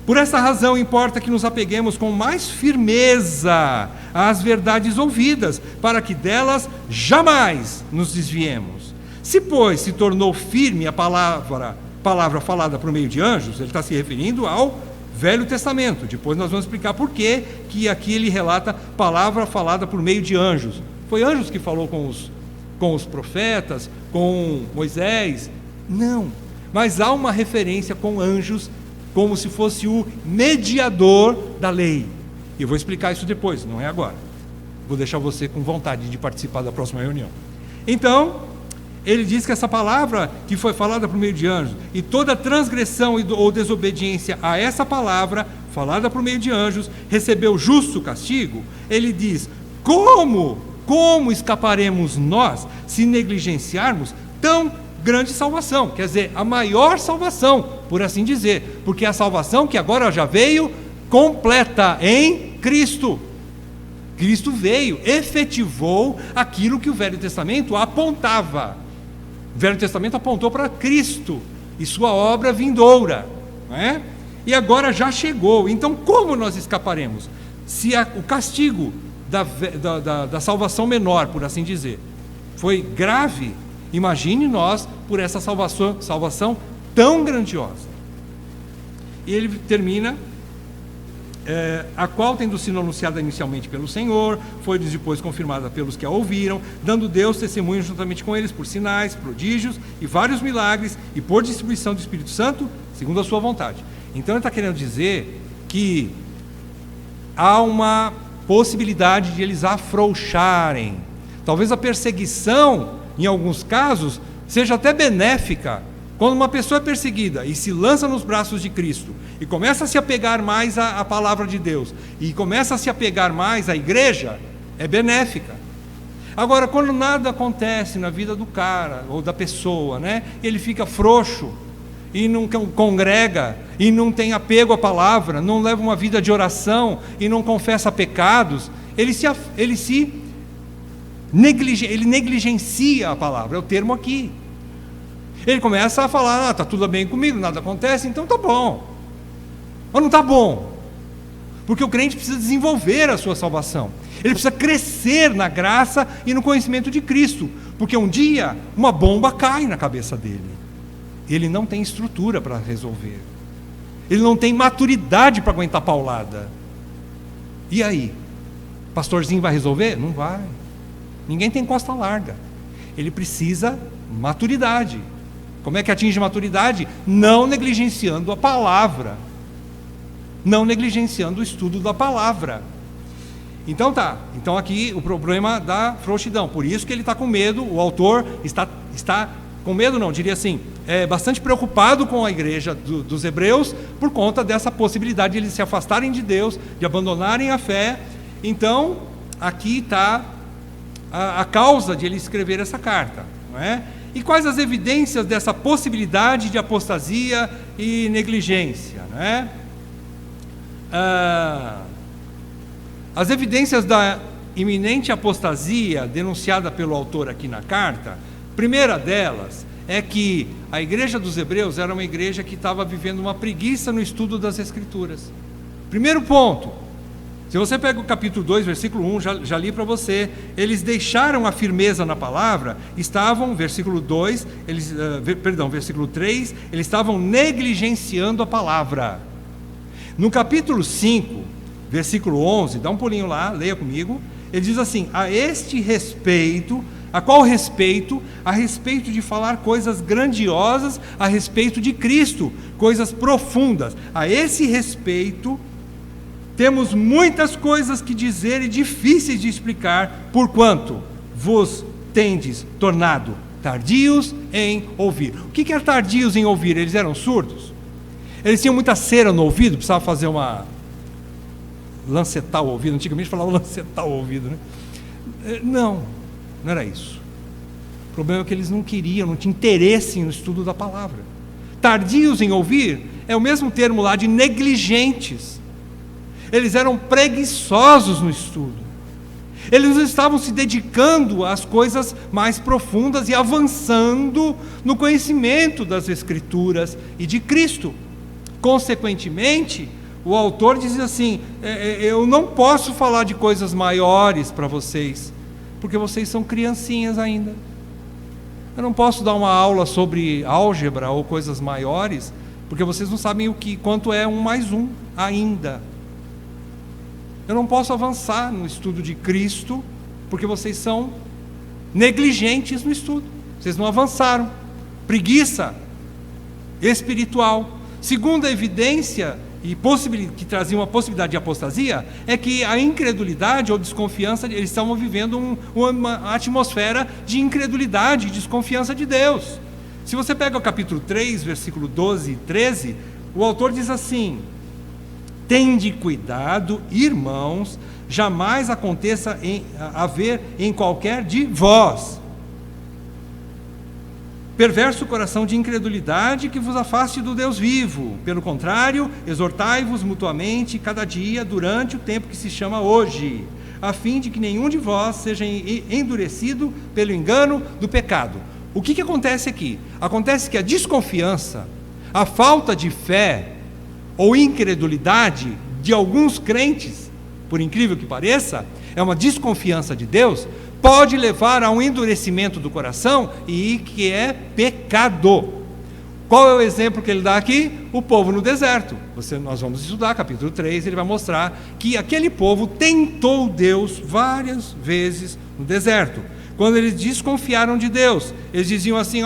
por essa razão importa que nos apeguemos com mais firmeza às verdades ouvidas, para que delas jamais nos desviemos. Se, pois, se tornou firme a palavra falada por meio de anjos, ele está se referindo ao Velho Testamento. Depois nós vamos explicar por que aqui ele relata palavra falada por meio de anjos. Foi anjos que falou com os profetas, com Moisés? Não, mas há uma referência com anjos, como se fosse o mediador da lei. E eu vou explicar isso depois, não é agora. Vou deixar você com vontade de participar da próxima reunião. Então, ele diz que essa palavra que foi falada por meio de anjos, e toda transgressão ou desobediência a essa palavra, falada por meio de anjos, recebeu justo castigo. Ele diz: como escaparemos nós se negligenciarmos tão grande salvação? Quer dizer, a maior salvação, por assim dizer, porque a salvação que agora já veio completa em Cristo. Cristo veio, efetivou aquilo que o Velho Testamento apontava. O Velho Testamento apontou para Cristo e sua obra vindoura, não é? E agora já chegou. Então como nós escaparemos? Se o castigo da salvação menor, por assim dizer, foi grave, imagine nós por essa salvação tão grandiosa. E ele termina: a qual, tendo sido anunciada inicialmente pelo Senhor, foi depois confirmada pelos que a ouviram, dando Deus testemunho juntamente com eles por sinais, prodígios e vários milagres, e por distribuição do Espírito Santo, segundo a sua vontade. Então ele está querendo dizer que há uma possibilidade de eles afrouxarem. Talvez a perseguição, em alguns casos, seja até benéfica. Quando uma pessoa é perseguida e se lança nos braços de Cristo e começa a se apegar mais à palavra de Deus e começa a se apegar mais à igreja, é benéfica. Agora, quando nada acontece na vida do cara ou da pessoa, né, ele fica frouxo e não congrega e não tem apego à palavra, não leva uma vida de oração e não confessa pecados, ele negligencia a palavra, é o termo aqui. Ele começa a falar: está tudo bem comigo, nada acontece, então está bom. Mas não está bom, porque o crente precisa desenvolver a sua salvação, ele precisa crescer na graça e no conhecimento de Cristo, porque um dia uma bomba cai na cabeça dele, ele não tem estrutura para resolver, ele não tem maturidade para aguentar paulada. E aí? Pastorzinho vai resolver? Não vai. Ninguém tem costa larga. Ele precisa maturidade. Como é que atinge maturidade? Não negligenciando a palavra, não negligenciando o estudo da palavra. Então então aqui o problema da frouxidão, por isso que ele está com medo, o autor está com medo, não, diria assim, bastante preocupado com a igreja dos hebreus, por conta dessa possibilidade de eles se afastarem de Deus, de abandonarem a fé. Então aqui está a causa de ele escrever essa carta, não é? E quais as evidências dessa possibilidade de apostasia e negligência, não é? As evidências da iminente apostasia denunciada pelo autor aqui na carta, primeira delas é que a igreja dos hebreus era uma igreja que estava vivendo uma preguiça no estudo das Escrituras. Primeiro ponto. Se você pega o capítulo 2, versículo 1, já li para você, eles deixaram a firmeza na palavra, estavam, versículo 2, versículo 3, eles estavam negligenciando a palavra. No capítulo 5, versículo 11, dá um pulinho lá, leia comigo, ele diz assim: a este respeito, a qual respeito? A respeito de falar coisas grandiosas a respeito de Cristo, coisas profundas. A esse respeito, Temos muitas coisas que dizer e difíceis de explicar, porquanto vos tendes tornado tardios em ouvir. O que era tardios em ouvir? Eles eram surdos? Eles tinham muita cera no ouvido, precisava fazer lancetar o ouvido, antigamente falava lancetar o ouvido, né? Não era isso. O problema é que eles não queriam, não tinham interesse no estudo da palavra. Tardios em ouvir é o mesmo termo lá de negligentes. Eles eram preguiçosos no estudo. Eles estavam se dedicando às coisas mais profundas e avançando no conhecimento das Escrituras e de Cristo. Consequentemente, o autor diz assim: eu não posso falar de coisas maiores para vocês, porque vocês são criancinhas ainda. Eu não posso dar uma aula sobre álgebra ou coisas maiores, porque vocês não sabem quanto é 1 mais 1 ainda. Eu não posso avançar no estudo de Cristo, porque vocês são negligentes no estudo. Vocês não avançaram. Preguiça espiritual. Segunda evidência que trazia uma possibilidade de apostasia é que a incredulidade ou desconfiança, eles estavam vivendo uma atmosfera de incredulidade e desconfiança de Deus. Se você pega o capítulo 3, versículo 12 e 13, o autor diz assim: tende cuidado, irmãos, jamais aconteça haver em qualquer de vós perverso coração de incredulidade que vos afaste do Deus vivo. Pelo contrário, exortai-vos mutuamente cada dia durante o tempo que se chama hoje, a fim de que nenhum de vós seja endurecido pelo engano do pecado. O que acontece aqui? Acontece que a desconfiança, a falta de fé ou incredulidade de alguns crentes, por incrível que pareça, é uma desconfiança de Deus, pode levar a um endurecimento do coração e que é pecado. Qual é o exemplo que ele dá aqui? O povo no deserto. Nós vamos estudar capítulo 3, ele vai mostrar que aquele povo tentou Deus várias vezes no deserto. Quando eles desconfiaram de Deus, eles diziam assim: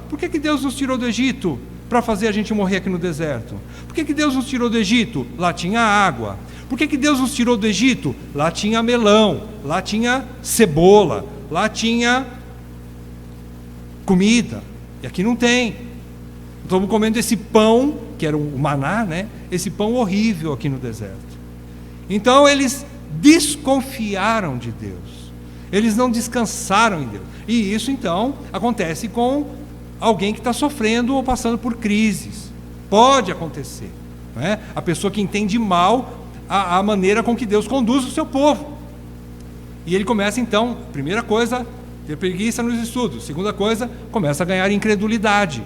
por que Deus nos tirou do Egito para fazer a gente morrer aqui no deserto? Por que Deus nos tirou do Egito? Lá tinha água. Por que Deus nos tirou do Egito? Lá tinha melão, lá tinha cebola, lá tinha comida, e aqui não tem. Estamos comendo esse pão, que era o maná, né? Esse pão horrível aqui no deserto. Então eles desconfiaram de Deus, eles não descansaram em Deus, e isso então acontece com alguém que está sofrendo ou passando por crises. Pode acontecer, não é? A pessoa que entende mal a maneira com que Deus conduz o seu povo, e ele começa então, primeira coisa, ter preguiça nos estudos. Segunda coisa, começa a ganhar incredulidade.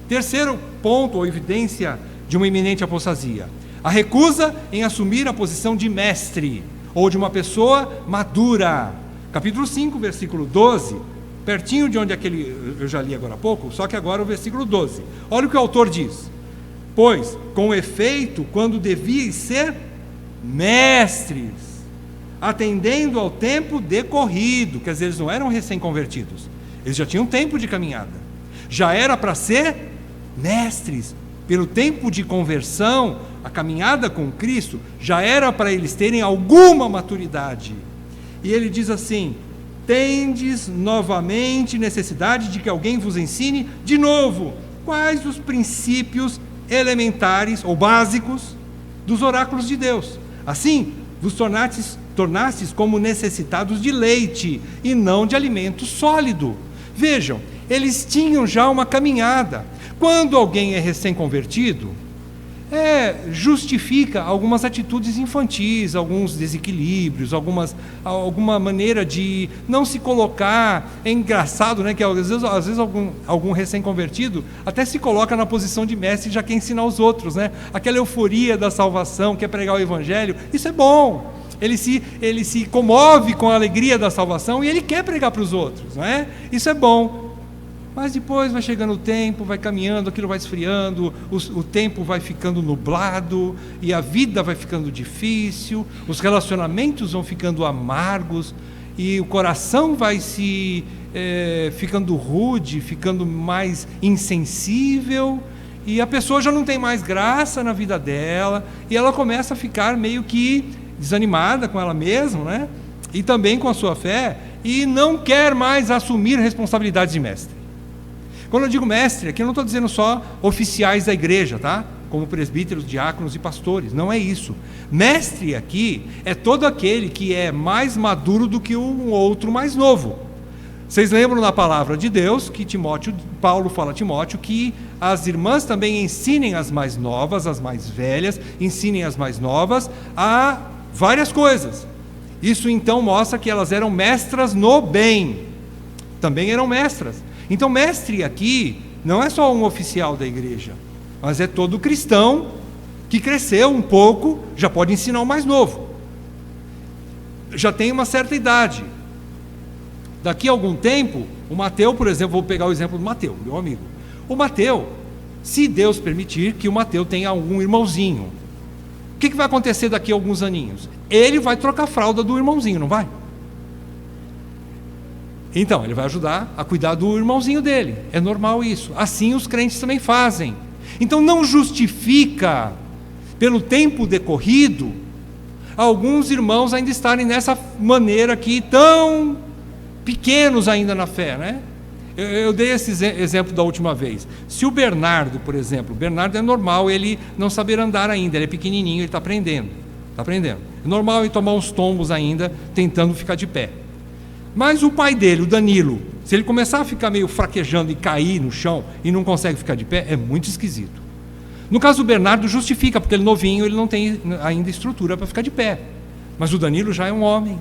Terceiro ponto ou evidência de uma iminente apostasia: a recusa em assumir a posição de mestre ou de uma pessoa madura. Capítulo 5, versículo 12, pertinho de onde eu já li agora há pouco, só que agora o versículo 12. Olha o que o autor diz: pois, com efeito, quando devíeis ser mestres, atendendo ao tempo decorrido, quer dizer, eles não eram recém-convertidos, eles já tinham tempo de caminhada, já era para ser mestres, pelo tempo de conversão, a caminhada com Cristo, já era para eles terem alguma maturidade. E ele diz assim: tendes novamente necessidade de que alguém vos ensine de novo quais os princípios elementares ou básicos dos oráculos de Deus. Assim, vos tornastes como necessitados de leite e não de alimento sólido. Vejam, eles tinham já uma caminhada. Quando alguém é recém-convertido, justifica algumas atitudes infantis, alguns desequilíbrios, alguma maneira de não se colocar. É engraçado, né, que às vezes algum recém-convertido até se coloca na posição de mestre e já quer ensinar os outros, né? Aquela euforia da salvação, quer pregar o evangelho, isso é bom. Ele se comove com a alegria da salvação e ele quer pregar para os outros, não é? Isso é bom. Mas depois vai chegando o tempo, vai caminhando, aquilo vai esfriando, o tempo vai ficando nublado, e a vida vai ficando difícil, os relacionamentos vão ficando amargos, e o coração vai ficando rude, ficando mais insensível, e a pessoa já não tem mais graça na vida dela, e ela começa a ficar meio que desanimada com ela mesma, né? E também com a sua fé, e não quer mais assumir responsabilidades de mestre. Quando eu digo mestre, aqui eu não estou dizendo só oficiais da igreja, tá? Como presbíteros, diáconos e pastores, não é isso. Mestre aqui é todo aquele que é mais maduro do que um outro mais novo. Vocês lembram na palavra de Deus que Paulo fala a Timóteo que as irmãs também ensinem as mais novas, as mais velhas, ensinem as mais novas a várias coisas. Isso então mostra que elas eram mestras no bem. Também eram mestras. Então mestre aqui não é só um oficial da igreja, mas é todo cristão que cresceu um pouco, já pode ensinar o mais novo. Já tem uma certa idade. Daqui a algum tempo, o Mateu, por exemplo, vou pegar o exemplo do Mateu, meu amigo. O Mateu, se Deus permitir que o Mateu tenha algum irmãozinho, o que vai acontecer daqui a alguns aninhos? Ele vai trocar a fralda do irmãozinho, não vai? Então, ele vai ajudar a cuidar do irmãozinho dele. É normal isso. Assim os crentes também fazem. Então não justifica, pelo tempo decorrido, alguns irmãos ainda estarem nessa maneira aqui, tão pequenos ainda na fé, né? Eu dei esse exemplo da última vez. Se o Bernardo, por exemplo, o Bernardo é normal ele não saber andar ainda, ele é pequenininho, ele está aprendendo. É normal ele tomar uns tombos ainda, tentando ficar de pé. Mas o pai dele, o Danilo, se ele começar a ficar meio fraquejando e cair no chão e não consegue ficar de pé, é muito esquisito. No caso do Bernardo, justifica, porque ele novinho, ele não tem ainda estrutura para ficar de pé. Mas o Danilo já é um homem.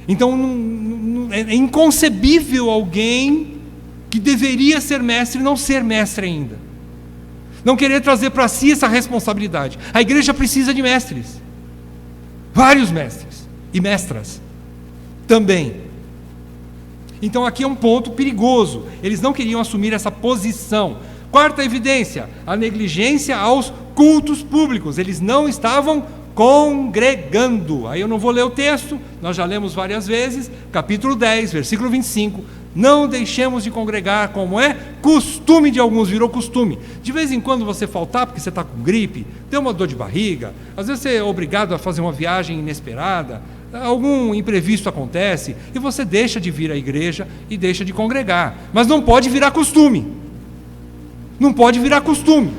Então é inconcebível alguém que deveria ser mestre não ser mestre ainda. Não querer trazer para si essa responsabilidade. A igreja precisa de mestres. Vários mestres e mestras também. Então aqui é um ponto perigoso. Eles não queriam assumir essa posição. Quarta evidência, a negligência aos cultos públicos. Eles não estavam congregando. Aí eu não vou ler o texto, nós já lemos várias vezes, capítulo 10, versículo 25. Não deixemos de congregar, como é costume de alguns, virou costume. De vez em quando você faltar porque você está com gripe, tem uma dor de barriga, às vezes você é obrigado a fazer uma viagem inesperada, algum imprevisto acontece, e você deixa de vir à igreja e deixa de congregar. Mas não pode virar costume. Não pode virar costume.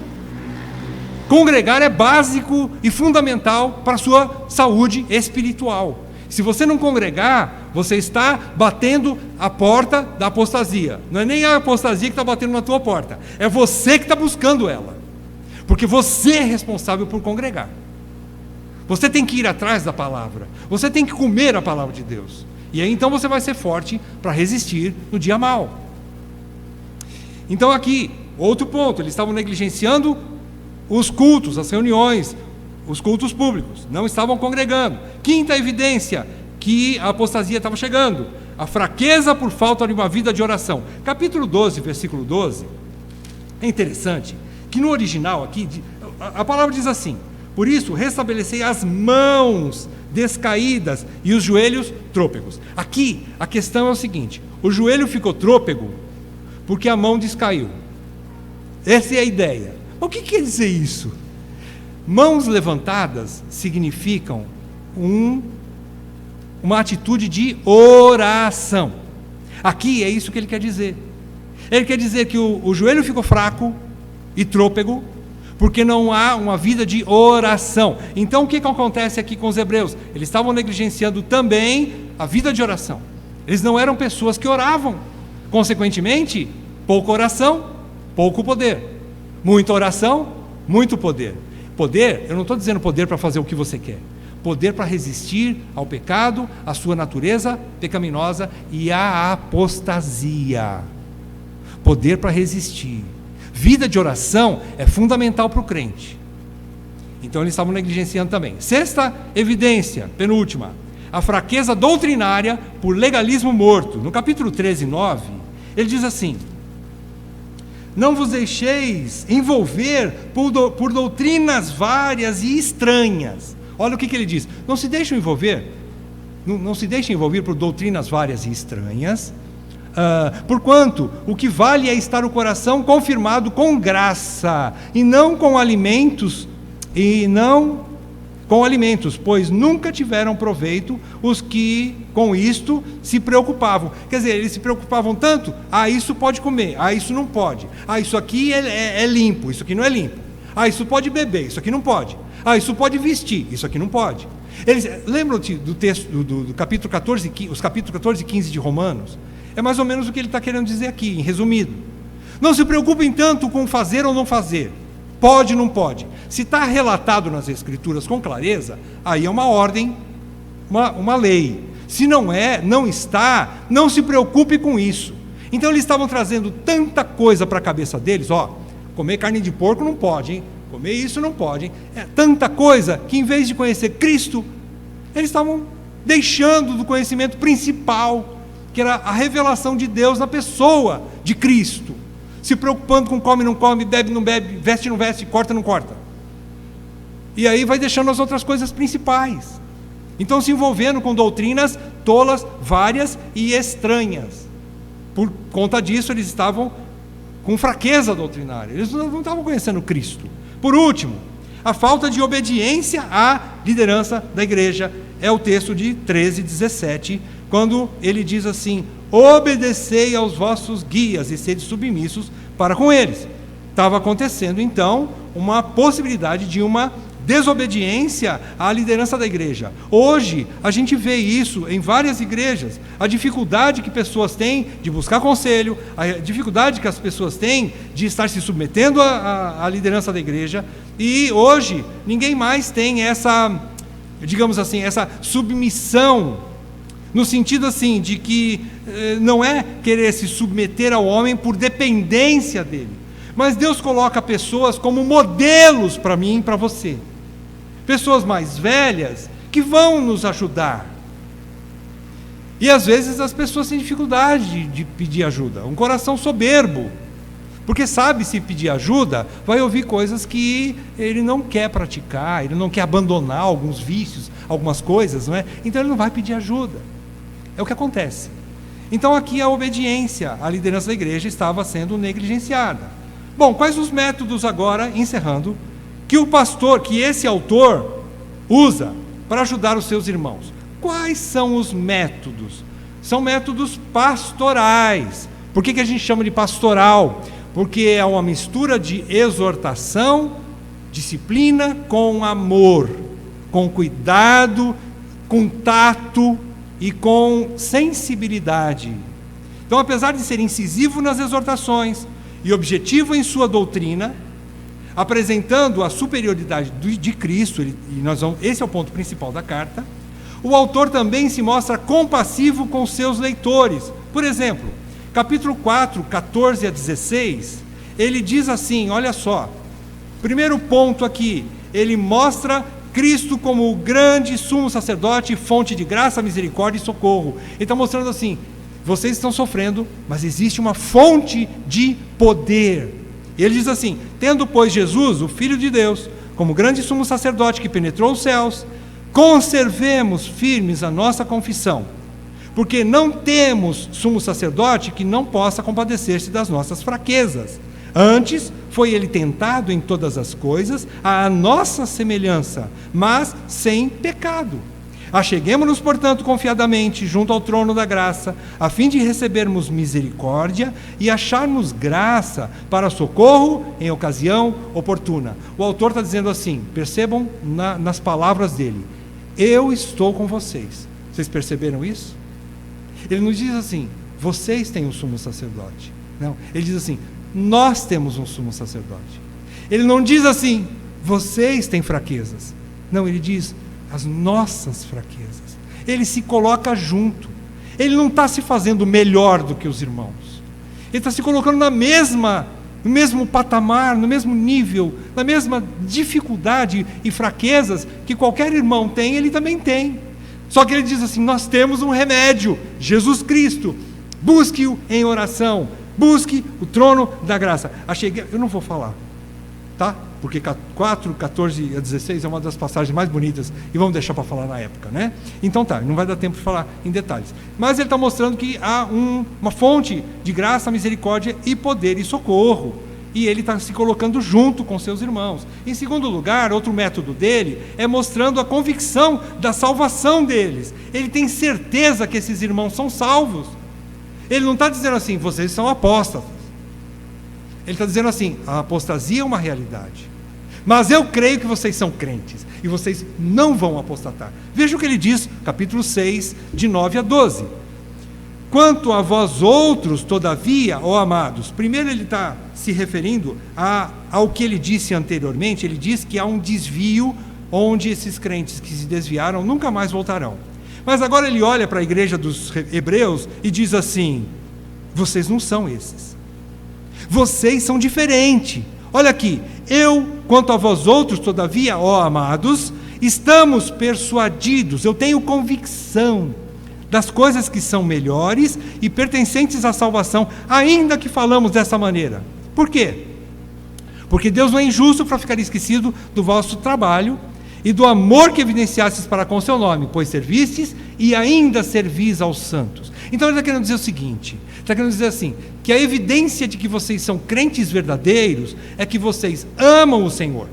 Congregar é básico e fundamental para a sua saúde espiritual. Se você não congregar, você está batendo a porta da apostasia. Não é nem a apostasia que está batendo na tua porta, é você que está buscando ela, porque você é responsável por congregar. Você tem que ir atrás da palavra, você tem que comer a palavra de Deus, e aí então você vai ser forte para resistir no dia mau. Então aqui, outro ponto, eles estavam negligenciando os cultos, as reuniões, os cultos públicos, não estavam congregando. Quinta evidência, que a apostasia estava chegando, a fraqueza por falta de uma vida de oração. Capítulo 12, versículo 12, é interessante, que no original aqui, a palavra diz assim: por isso restabelecei as mãos descaídas e os joelhos trôpegos. Aqui a questão é o seguinte: o joelho ficou trôpego porque a mão descaiu. Essa é a ideia. O que quer dizer isso? Mãos levantadas significam uma atitude de oração. Aqui é isso que ele quer dizer. Ele quer dizer que o joelho ficou fraco e trôpego porque não há uma vida de oração. Então o que acontece aqui com os hebreus? Eles estavam negligenciando também a vida de oração. Eles não eram pessoas que oravam. Consequentemente, pouca oração, pouco poder. Muita oração, muito poder. Poder, eu não estou dizendo poder para fazer o que você quer. Poder para resistir ao pecado, à sua natureza pecaminosa e à apostasia. Poder para resistir. Vida de oração é fundamental para o crente. Então eles estavam negligenciando também. Sexta evidência, penúltima, a fraqueza doutrinária por legalismo morto. No capítulo 13, 9, ele diz assim: não vos deixeis envolver por doutrinas várias e estranhas. Olha o que ele diz: não se deixem envolver, não se deixem envolver por doutrinas várias e estranhas, Porquanto o que vale é estar o coração confirmado com graça, e não com alimentos, pois nunca tiveram proveito os que com isto se preocupavam. Quer dizer, eles se preocupavam tanto, isso pode comer, isso não pode, isso aqui é limpo, isso aqui não é limpo, isso pode beber, isso aqui não pode, isso pode vestir, isso aqui não pode. Eles lembram-te do texto do capítulo 14, os capítulos 14 e 15 de Romanos? É mais ou menos o que ele está querendo dizer aqui, em resumido. Não se preocupem tanto com fazer ou não fazer, pode ou não pode. Se está relatado nas Escrituras com clareza, aí é uma ordem, uma lei. Se não está, não se preocupe com isso. Então eles estavam trazendo tanta coisa para a cabeça deles, comer carne de porco não pode, hein? Comer isso não pode, hein? Tanta coisa que em vez de conhecer Cristo, eles estavam deixando do conhecimento principal, que era a revelação de Deus na pessoa de Cristo, se preocupando com come, não come, bebe, não bebe, veste, não veste, corta, não corta. E aí vai deixando as outras coisas principais. Então se envolvendo com doutrinas tolas, várias e estranhas. Por conta disso eles estavam com fraqueza doutrinária, eles não estavam conhecendo Cristo. Por último, a falta de obediência à liderança da igreja, é o texto de 13:17, quando ele diz assim: obedecei aos vossos guias e sede submissos para com eles. Estava acontecendo então uma possibilidade de uma desobediência à liderança da igreja. Hoje a gente vê isso em várias igrejas, a dificuldade que pessoas têm de buscar conselho, a dificuldade que as pessoas têm de estar se submetendo à liderança da igreja, e hoje ninguém mais tem essa, digamos assim, essa submissão, no sentido assim, de que não é querer se submeter ao homem por dependência dele, mas Deus coloca pessoas como modelos para mim e para você, pessoas mais velhas que vão nos ajudar. E às vezes as pessoas têm dificuldade de pedir ajuda, um coração soberbo, porque sabe, se pedir ajuda, vai ouvir coisas que ele não quer praticar, ele não quer abandonar alguns vícios, algumas coisas, não é? Então ele não vai pedir ajuda. É o que acontece. Então aqui a obediência à liderança da igreja estava sendo negligenciada. Bom, quais os métodos agora, encerrando, que esse autor usa para ajudar os seus irmãos? Quais são os métodos? São métodos pastorais. Por que a gente chama de pastoral? Porque é uma mistura de exortação, disciplina com amor, com cuidado, com tato e com sensibilidade. Então, apesar de ser incisivo nas exortações e objetivo em sua doutrina, apresentando a superioridade de Cristo, esse é o ponto principal da carta, o autor também se mostra compassivo com seus leitores. Por exemplo, capítulo 4, 14 a 16, ele diz assim, olha só, primeiro ponto aqui, ele mostra Cristo como o grande sumo sacerdote, fonte de graça, misericórdia e socorro. Ele está mostrando assim, vocês estão sofrendo, mas existe uma fonte de poder. Ele diz assim, tendo pois Jesus, o Filho de Deus, como grande sumo sacerdote que penetrou os céus, conservemos firmes a nossa confissão, porque não temos sumo sacerdote que não possa compadecer-se das nossas fraquezas. Antes, foi ele tentado em todas as coisas, à nossa semelhança, mas sem pecado. Acheguemo-nos, portanto, confiadamente junto ao trono da graça, a fim de recebermos misericórdia e acharmos graça para socorro em ocasião oportuna. O autor está dizendo assim, percebam nas palavras dele, eu estou com vocês. Vocês perceberam isso? Ele não diz assim, vocês têm um sumo sacerdote. Não, ele diz assim, nós temos um sumo sacerdote. Ele não diz assim, vocês têm fraquezas. Não, ele diz, as nossas fraquezas. Ele se coloca junto. Ele não está se fazendo melhor do que os irmãos. Ele está se colocando no mesmo patamar, no mesmo nível, na mesma dificuldade e fraquezas que qualquer irmão tem, ele também tem. Só que ele diz assim, nós temos um remédio, Jesus Cristo. Busque-o em oração. Busque o trono da graça. Eu não vou falar, tá? porque 4, 14 a 16 é uma das passagens mais bonitas, e vamos deixar para falar na época, né? Então tá, não vai dar tempo de falar em detalhes. Mas ele está mostrando que há uma fonte de graça, misericórdia e poder e socorro, e ele está se colocando junto com seus irmãos. Em segundo lugar, outro método dele é mostrando a convicção da salvação deles. Ele tem certeza que esses irmãos são salvos. Ele não está dizendo assim, vocês são apóstatas. Ele está dizendo assim, a apostasia é uma realidade, mas eu creio que vocês são crentes, e vocês não vão apostatar. Veja o que ele diz, capítulo 6, de 9 a 12. Quanto a vós outros, todavia, ó amados, primeiro ele está se referindo ao que ele disse anteriormente. Ele diz que há um desvio, onde esses crentes que se desviaram nunca mais voltarão. Mas agora ele olha para a igreja dos hebreus e diz assim, vocês não são esses. Vocês são diferentes. Olha aqui, quanto a vós outros, todavia, ó amados, estamos persuadidos, eu tenho convicção das coisas que são melhores e pertencentes à salvação, ainda que falamos dessa maneira. Por quê? Porque Deus não é injusto para ficar esquecido do vosso trabalho e do amor que evidenciastes para com o seu nome, pois servistes e ainda servis aos santos. Então ele está querendo dizer o seguinte, está querendo dizer assim, que a evidência de que vocês são crentes verdadeiros é que vocês amam o Senhor.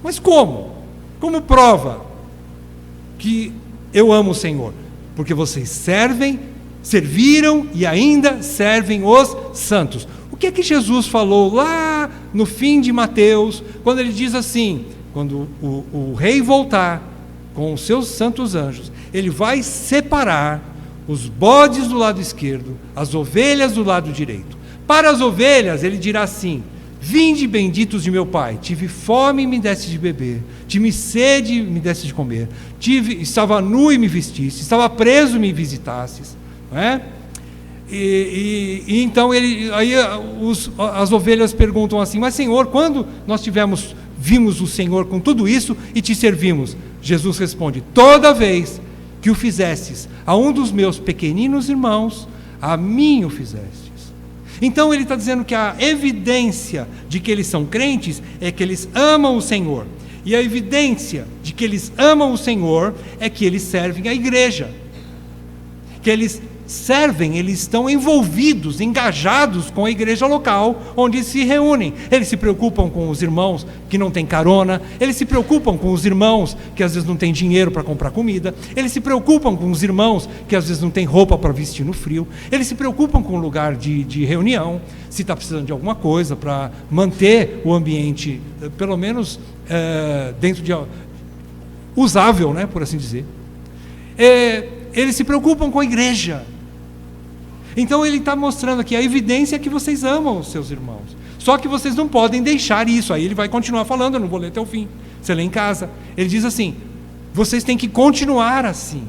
Mas como? Como prova que eu amo o Senhor? Porque vocês serviram e ainda servem os santos. O que é que Jesus falou lá no fim de Mateus, quando ele diz assim, quando o rei voltar com os seus santos anjos, ele vai separar os bodes do lado esquerdo, as ovelhas do lado direito. Para as ovelhas, ele dirá assim, vinde benditos de meu Pai, tive fome e me deste de beber, tive sede e me deste de comer, estava nu e me vestiste, estava preso e me visitastes. Não é? E então as ovelhas perguntam assim, mas Senhor, quando nós vimos o Senhor com tudo isso e te servimos? Jesus responde, toda vez que o fizestes a um dos meus pequeninos irmãos, a mim o fizestes. Então ele está dizendo que a evidência de que eles são crentes é que eles amam o Senhor, e a evidência de que eles amam o Senhor é que eles servem a igreja, que eles estão envolvidos, engajados com a igreja local, onde se reúnem. Eles se preocupam com os irmãos que não têm carona, eles se preocupam com os irmãos que às vezes não têm dinheiro para comprar comida, eles se preocupam com os irmãos que às vezes não têm roupa para vestir no frio, eles se preocupam com o lugar de reunião, se está precisando de alguma coisa para manter o ambiente, pelo menos dentro de usável, né, por assim dizer. Eles se preocupam com a igreja. Então ele está mostrando aqui a evidência que vocês amam os seus irmãos. Só que vocês não podem deixar isso. Aí ele vai continuar falando, eu não vou ler até o fim. Você lê em casa. Ele diz assim, vocês têm que continuar assim,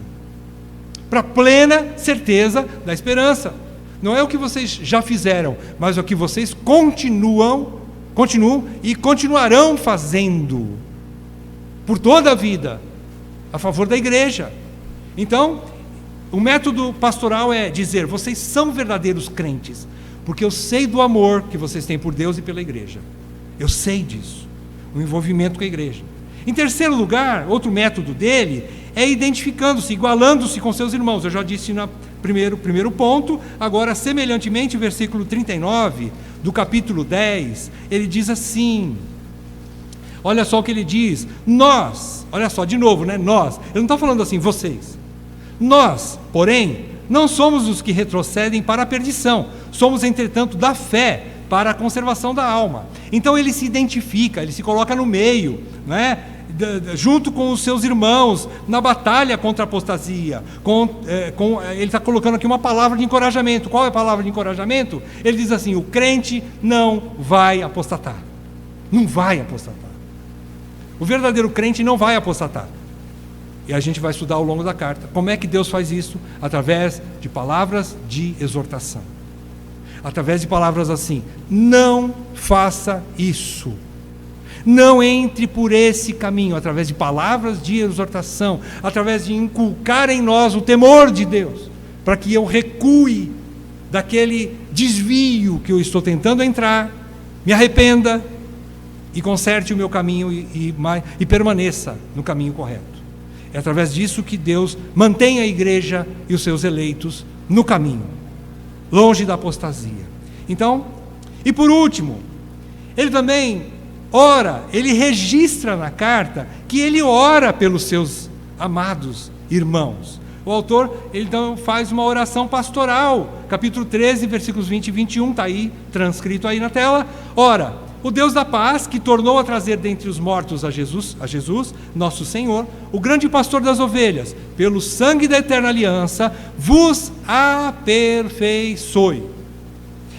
para plena certeza da esperança. Não é o que vocês já fizeram, mas o que vocês continuam e continuarão fazendo por toda a vida, a favor da igreja. Então, o método pastoral é dizer, vocês são verdadeiros crentes, porque eu sei do amor que vocês têm por Deus e pela igreja. Eu sei disso, o envolvimento com a igreja. Em terceiro lugar, outro método dele é identificando-se, igualando-se com seus irmãos. Eu já disse no primeiro ponto. Agora, semelhantemente, o versículo 39 do capítulo 10, ele diz assim, olha só o que ele diz, nós, olha só, de novo, né, nós, ele não está falando assim, vocês. Nós, porém, não somos os que retrocedem para a perdição, somos, entretanto, da fé para a conservação da alma. Então ele se identifica, ele se coloca no meio, né, junto com os seus irmãos, na batalha contra a apostasia. Ele está colocando aqui uma palavra de encorajamento. Qual é a palavra de encorajamento? Ele diz assim, o crente não vai apostatar. Não vai apostatar. O verdadeiro crente não vai apostatar. E a gente vai estudar ao longo da carta. Como é que Deus faz isso? Através de palavras de exortação. Através de palavras assim, não faça isso. Não entre por esse caminho. Através de palavras de exortação. Através de inculcar em nós o temor de Deus. Para que eu recue daquele desvio que eu estou tentando entrar. Me arrependa e conserte o meu caminho e permaneça no caminho correto. É através disso que Deus mantém a igreja e os seus eleitos no caminho, longe da apostasia. Então, e por último, ele também ora, ele registra na carta que ele ora pelos seus amados irmãos. O autor, ele então faz uma oração pastoral, capítulo 13, versículos 20 e 21, está aí, transcrito aí na tela. Ora, o Deus da paz, que tornou a trazer dentre os mortos a Jesus, nosso Senhor, o grande pastor das ovelhas, pelo sangue da eterna aliança, vos aperfeiçoe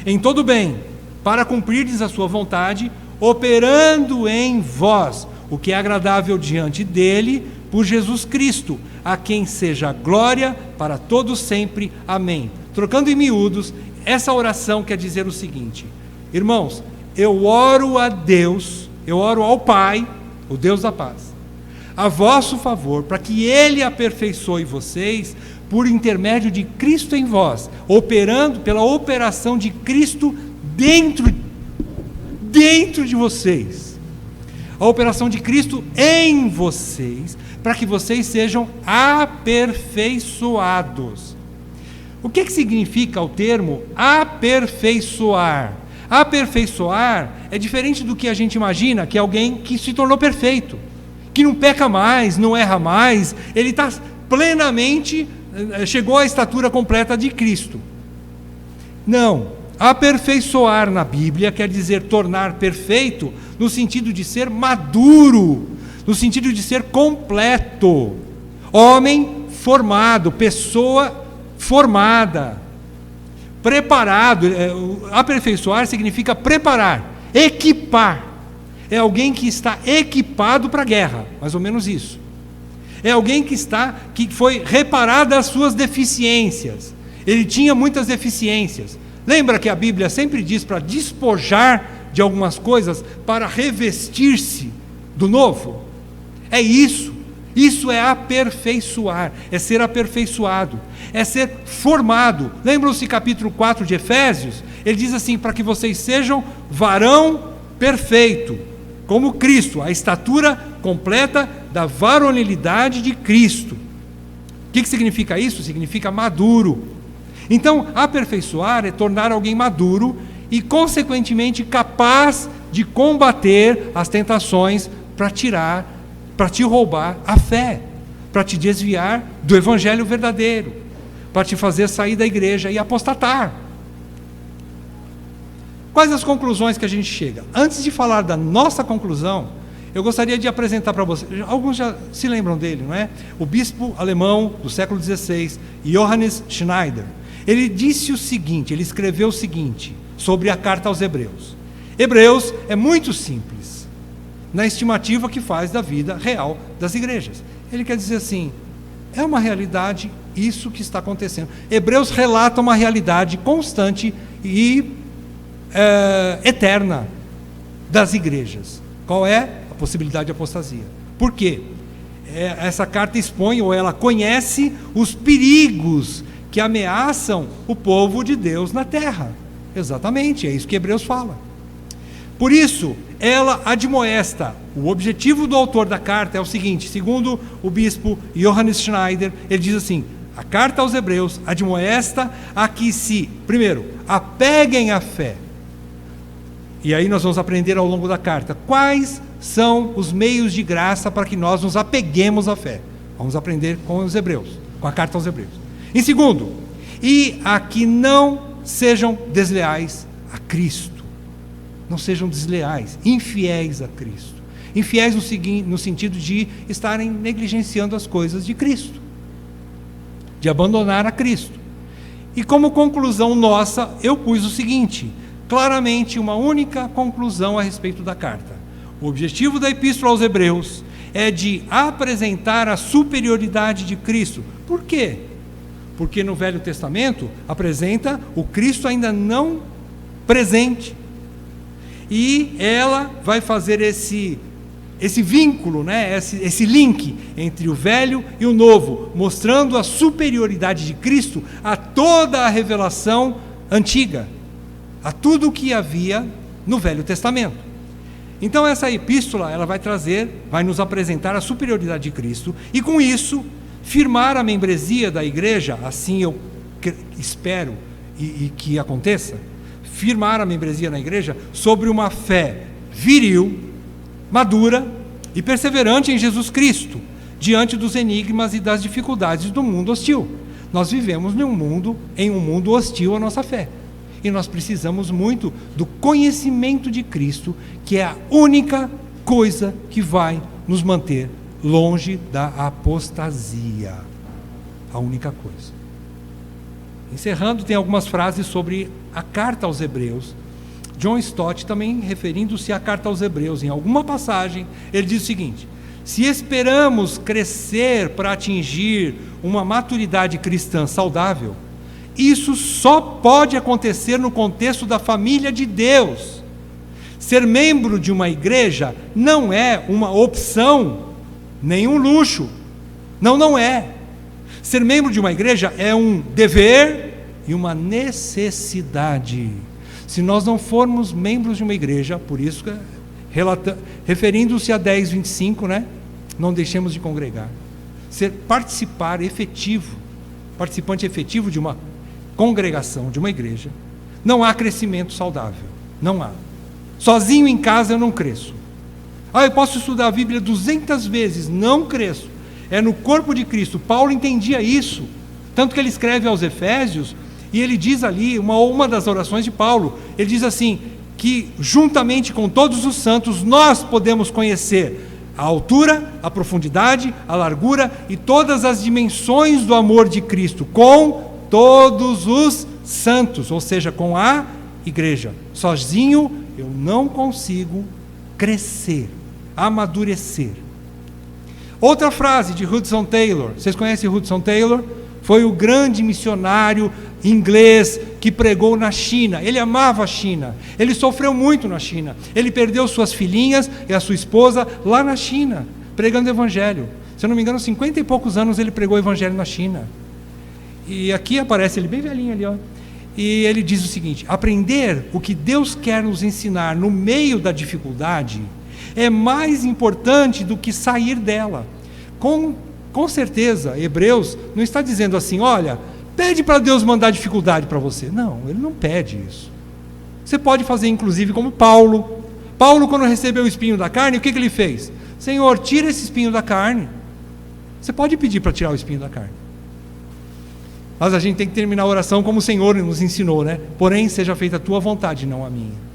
em todo bem, para cumprirdes a sua vontade, operando em vós o que é agradável diante dele, por Jesus Cristo, a quem seja a glória para todos sempre. Amém. Trocando em miúdos, essa oração quer dizer o seguinte: irmãos, eu oro a Deus, eu oro ao Pai, o Deus da paz, a vosso favor, para que Ele aperfeiçoe vocês por intermédio de Cristo em vós, operando pela operação de Cristo dentro de vocês, a operação de Cristo em vocês, para que vocês sejam aperfeiçoados. O que significa o termo aperfeiçoar? Aperfeiçoar é diferente do que a gente imagina, que é alguém que se tornou perfeito, que não peca mais, não erra mais, ele está plenamente, chegou à estatura completa de Cristo. Não, aperfeiçoar na Bíblia quer dizer tornar perfeito no sentido de ser maduro, no sentido de ser completo, homem formado, pessoa formada, preparado. Aperfeiçoar significa preparar, equipar. É alguém que está equipado para a guerra, mais ou menos isso. É alguém que foi reparada as suas deficiências. Ele tinha muitas deficiências. Lembra que a Bíblia sempre diz para despojar de algumas coisas para revestir-se do novo? É isso. Isso é aperfeiçoar, é ser aperfeiçoado, é ser formado. Lembram-se capítulo 4 de Efésios? Ele diz assim: para que vocês sejam varão perfeito, como Cristo, a estatura completa da varonilidade de Cristo. O que significa isso? Significa maduro. Então, aperfeiçoar é tornar alguém maduro e, consequentemente, capaz de combater as tentações para te roubar a fé, para te desviar do evangelho verdadeiro, para te fazer sair da igreja e apostatar. Quais as conclusões que a gente chega? Antes de falar da nossa conclusão, eu gostaria de apresentar para vocês, alguns já se lembram dele, não é? O bispo alemão do século XVI, Johannes Schneider. Ele disse o seguinte, ele escreveu o seguinte sobre a carta aos Hebreus. Hebreus é muito simples na estimativa que faz da vida real das igrejas. Ele quer dizer assim, é uma realidade isso que está acontecendo. Hebreus relata uma realidade constante e eterna das igrejas. Qual é? A possibilidade de apostasia. Por quê? Essa carta expõe, ou ela conhece, os perigos que ameaçam o povo de Deus na terra. Exatamente, é isso que Hebreus fala. Por isso, ela admoesta. O objetivo do autor da carta é o seguinte, segundo o bispo Johannes Schneider, ele diz assim: a carta aos Hebreus admoesta a que se, primeiro, apeguem à fé. E aí nós vamos aprender ao longo da carta quais são os meios de graça para que nós nos apeguemos à fé. Vamos aprender com os Hebreus, com a carta aos Hebreus. Em segundo, e a que não sejam desleais a Cristo. Não sejam desleais, infiéis a Cristo. Infiéis no sentido de estarem negligenciando as coisas de Cristo, de abandonar a Cristo. E como conclusão nossa, eu pus o seguinte, claramente uma única conclusão a respeito da carta. O objetivo da Epístola aos Hebreus é de apresentar a superioridade de Cristo. Por quê? Porque no Velho Testamento apresenta o Cristo ainda não presente. E ela vai fazer esse vínculo, né? esse link entre o velho e o novo, mostrando a superioridade de Cristo a toda a revelação antiga, a tudo o que havia no Velho Testamento. Então essa epístola, ela vai nos apresentar a superioridade de Cristo, e com isso, firmar a membresia da igreja, assim eu espero e que aconteça, firmar a membresia na igreja sobre uma fé viril, madura e perseverante em Jesus Cristo, diante dos enigmas e das dificuldades do mundo hostil. Nós vivemos em um mundo hostil à nossa fé. E nós precisamos muito do conhecimento de Cristo, que é a única coisa que vai nos manter longe da apostasia. A única coisa. Encerrando, tem algumas frases sobre a carta aos Hebreus. John Stott, também referindo-se à carta aos Hebreus, em alguma passagem, ele diz o seguinte: se esperamos crescer para atingir uma maturidade cristã saudável, isso só pode acontecer no contexto da família de Deus. Ser membro de uma igreja não é uma opção, nem um luxo. Não é. Ser membro de uma igreja é um dever e uma necessidade. Se nós não formos membros de uma igreja, por isso, referindo-se a 10:25, né? Não deixemos de congregar. Ser participante efetivo de uma congregação, de uma igreja, não há crescimento saudável. Não há. Sozinho em casa eu não cresço. Eu posso estudar a Bíblia 200 vezes, não cresço. É no corpo de Cristo. Paulo entendia isso, tanto que ele escreve aos Efésios, e ele diz ali, uma das orações de Paulo, ele diz assim, que juntamente com todos os santos, nós podemos conhecer a altura, a profundidade, a largura e todas as dimensões do amor de Cristo, com todos os santos, ou seja, com a igreja. Sozinho eu não consigo crescer, amadurecer. Outra frase de Hudson Taylor. Vocês conhecem Hudson Taylor? Foi o grande missionário inglês que pregou na China. Ele amava a China. Ele sofreu muito na China. Ele perdeu suas filhinhas e a sua esposa lá na China, pregando o evangelho. Se eu não me engano, 50 e poucos anos ele pregou o evangelho na China. E aqui aparece ele bem velhinho ali, ó. E ele diz o seguinte: aprender o que Deus quer nos ensinar no meio da dificuldade é mais importante do que sair dela. Com certeza, Hebreus não está dizendo assim, olha, pede para Deus mandar dificuldade para você. Não, ele não pede isso. Você pode fazer inclusive como Paulo. Paulo, quando recebeu o espinho da carne, o que ele fez? Senhor, tira esse espinho da carne. Você pode pedir para tirar o espinho da carne. Mas a gente tem que terminar a oração como o Senhor nos ensinou, né? Porém, seja feita a tua vontade, não a minha.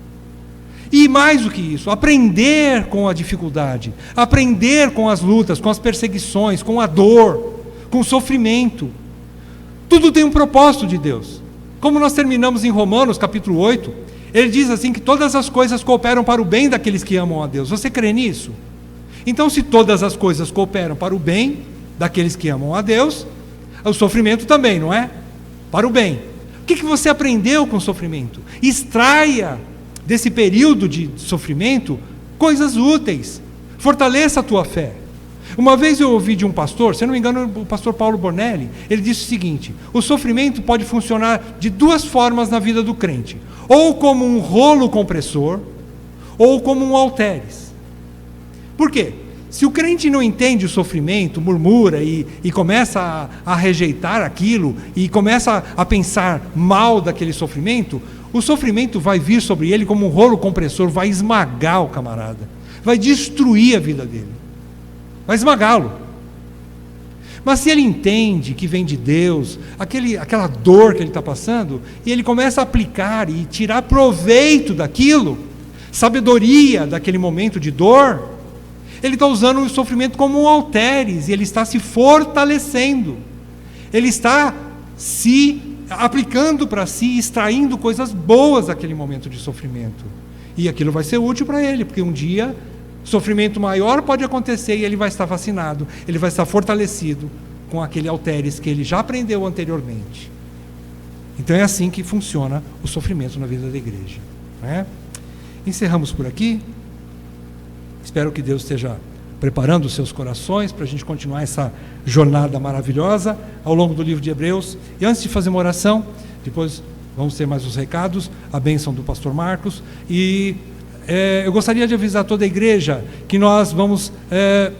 E mais do que isso, aprender com a dificuldade, aprender com as lutas, com as perseguições, com a dor, com o sofrimento. Tudo tem um propósito de Deus. Como nós terminamos em Romanos, capítulo 8, ele diz assim que todas as coisas cooperam para o bem daqueles que amam a Deus. Você crê nisso? Então, se todas as coisas cooperam para o bem daqueles que amam a Deus, o sofrimento também, não é? Para o bem. O que você aprendeu com o sofrimento? Extraia desse período de sofrimento coisas úteis. Fortaleça a tua fé. Uma vez eu ouvi de um pastor, se eu não me engano, o pastor Paulo Bornelli, ele disse o seguinte: o sofrimento pode funcionar de duas formas na vida do crente, ou como um rolo compressor, ou como um halteres. Por quê? Se o crente não entende o sofrimento, murmura e começa a rejeitar aquilo, e começa a pensar mal daquele sofrimento, o sofrimento vai vir sobre ele como um rolo compressor, vai esmagar o camarada, vai destruir a vida dele, vai esmagá-lo. Mas se ele entende que vem de Deus, aquela dor que ele está passando, e ele começa a aplicar e tirar proveito daquilo, sabedoria daquele momento de dor, ele está usando o sofrimento como um halteres, e ele está se fortalecendo, ele está se aplicando para si, extraindo coisas boas daquele momento de sofrimento, e aquilo vai ser útil para ele, porque um dia sofrimento maior pode acontecer e ele vai estar vacinado, ele vai estar fortalecido com aquele halteres que ele já aprendeu anteriormente. Então é assim que funciona o sofrimento na vida da igreja, né? Encerramos por aqui. Espero que Deus esteja preparando os seus corações para a gente continuar essa jornada maravilhosa ao longo do livro de Hebreus. E antes de fazer uma oração, depois vamos ter mais os recados, a bênção do pastor Marcos, e eu gostaria de avisar toda a igreja que nós vamos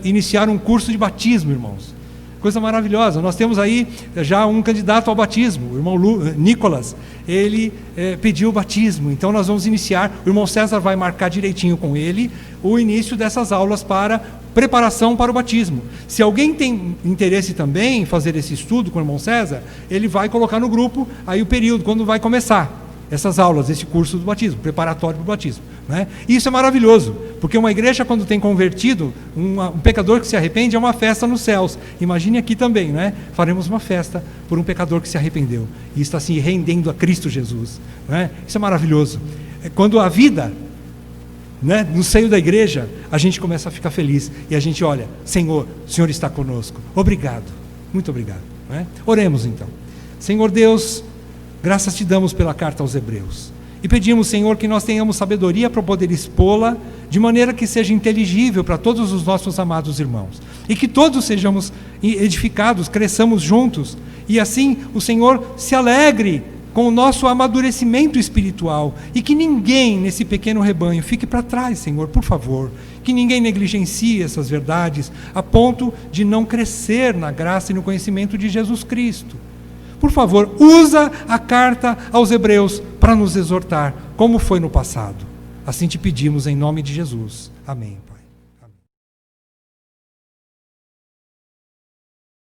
iniciar um curso de batismo, irmãos. Coisa maravilhosa. Nós temos aí já um candidato ao batismo, o irmão Nicolas. Ele pediu o batismo. Então nós vamos iniciar. O irmão César vai marcar direitinho com ele o início dessas aulas para preparação para o batismo. Se alguém tem interesse também em fazer esse estudo com o irmão César, ele vai colocar no grupo aí o período, quando vai começar essas aulas, esse curso do batismo, preparatório para o batismo, né? E isso é maravilhoso, porque uma igreja, quando tem convertido, um pecador que se arrepende, é uma festa nos céus. Imagine aqui também, né? Faremos uma festa por um pecador que se arrependeu e está se rendendo a Cristo Jesus, né? Isso é maravilhoso. Quando a vida, né, no seio da igreja, a gente começa a ficar feliz e a gente olha, Senhor, o Senhor está conosco, obrigado, muito obrigado, né? Oremos então. Senhor Deus, graças te damos pela carta aos Hebreus. E pedimos, Senhor, que nós tenhamos sabedoria para poder expô-la de maneira que seja inteligível para todos os nossos amados irmãos. E que todos sejamos edificados, cresçamos juntos. E assim o Senhor se alegre com o nosso amadurecimento espiritual. E que ninguém nesse pequeno rebanho fique para trás, Senhor, por favor. Que ninguém negligencie essas verdades a ponto de não crescer na graça e no conhecimento de Jesus Cristo. Por favor, usa a carta aos Hebreus para nos exortar, como foi no passado. Assim te pedimos em nome de Jesus. Amém.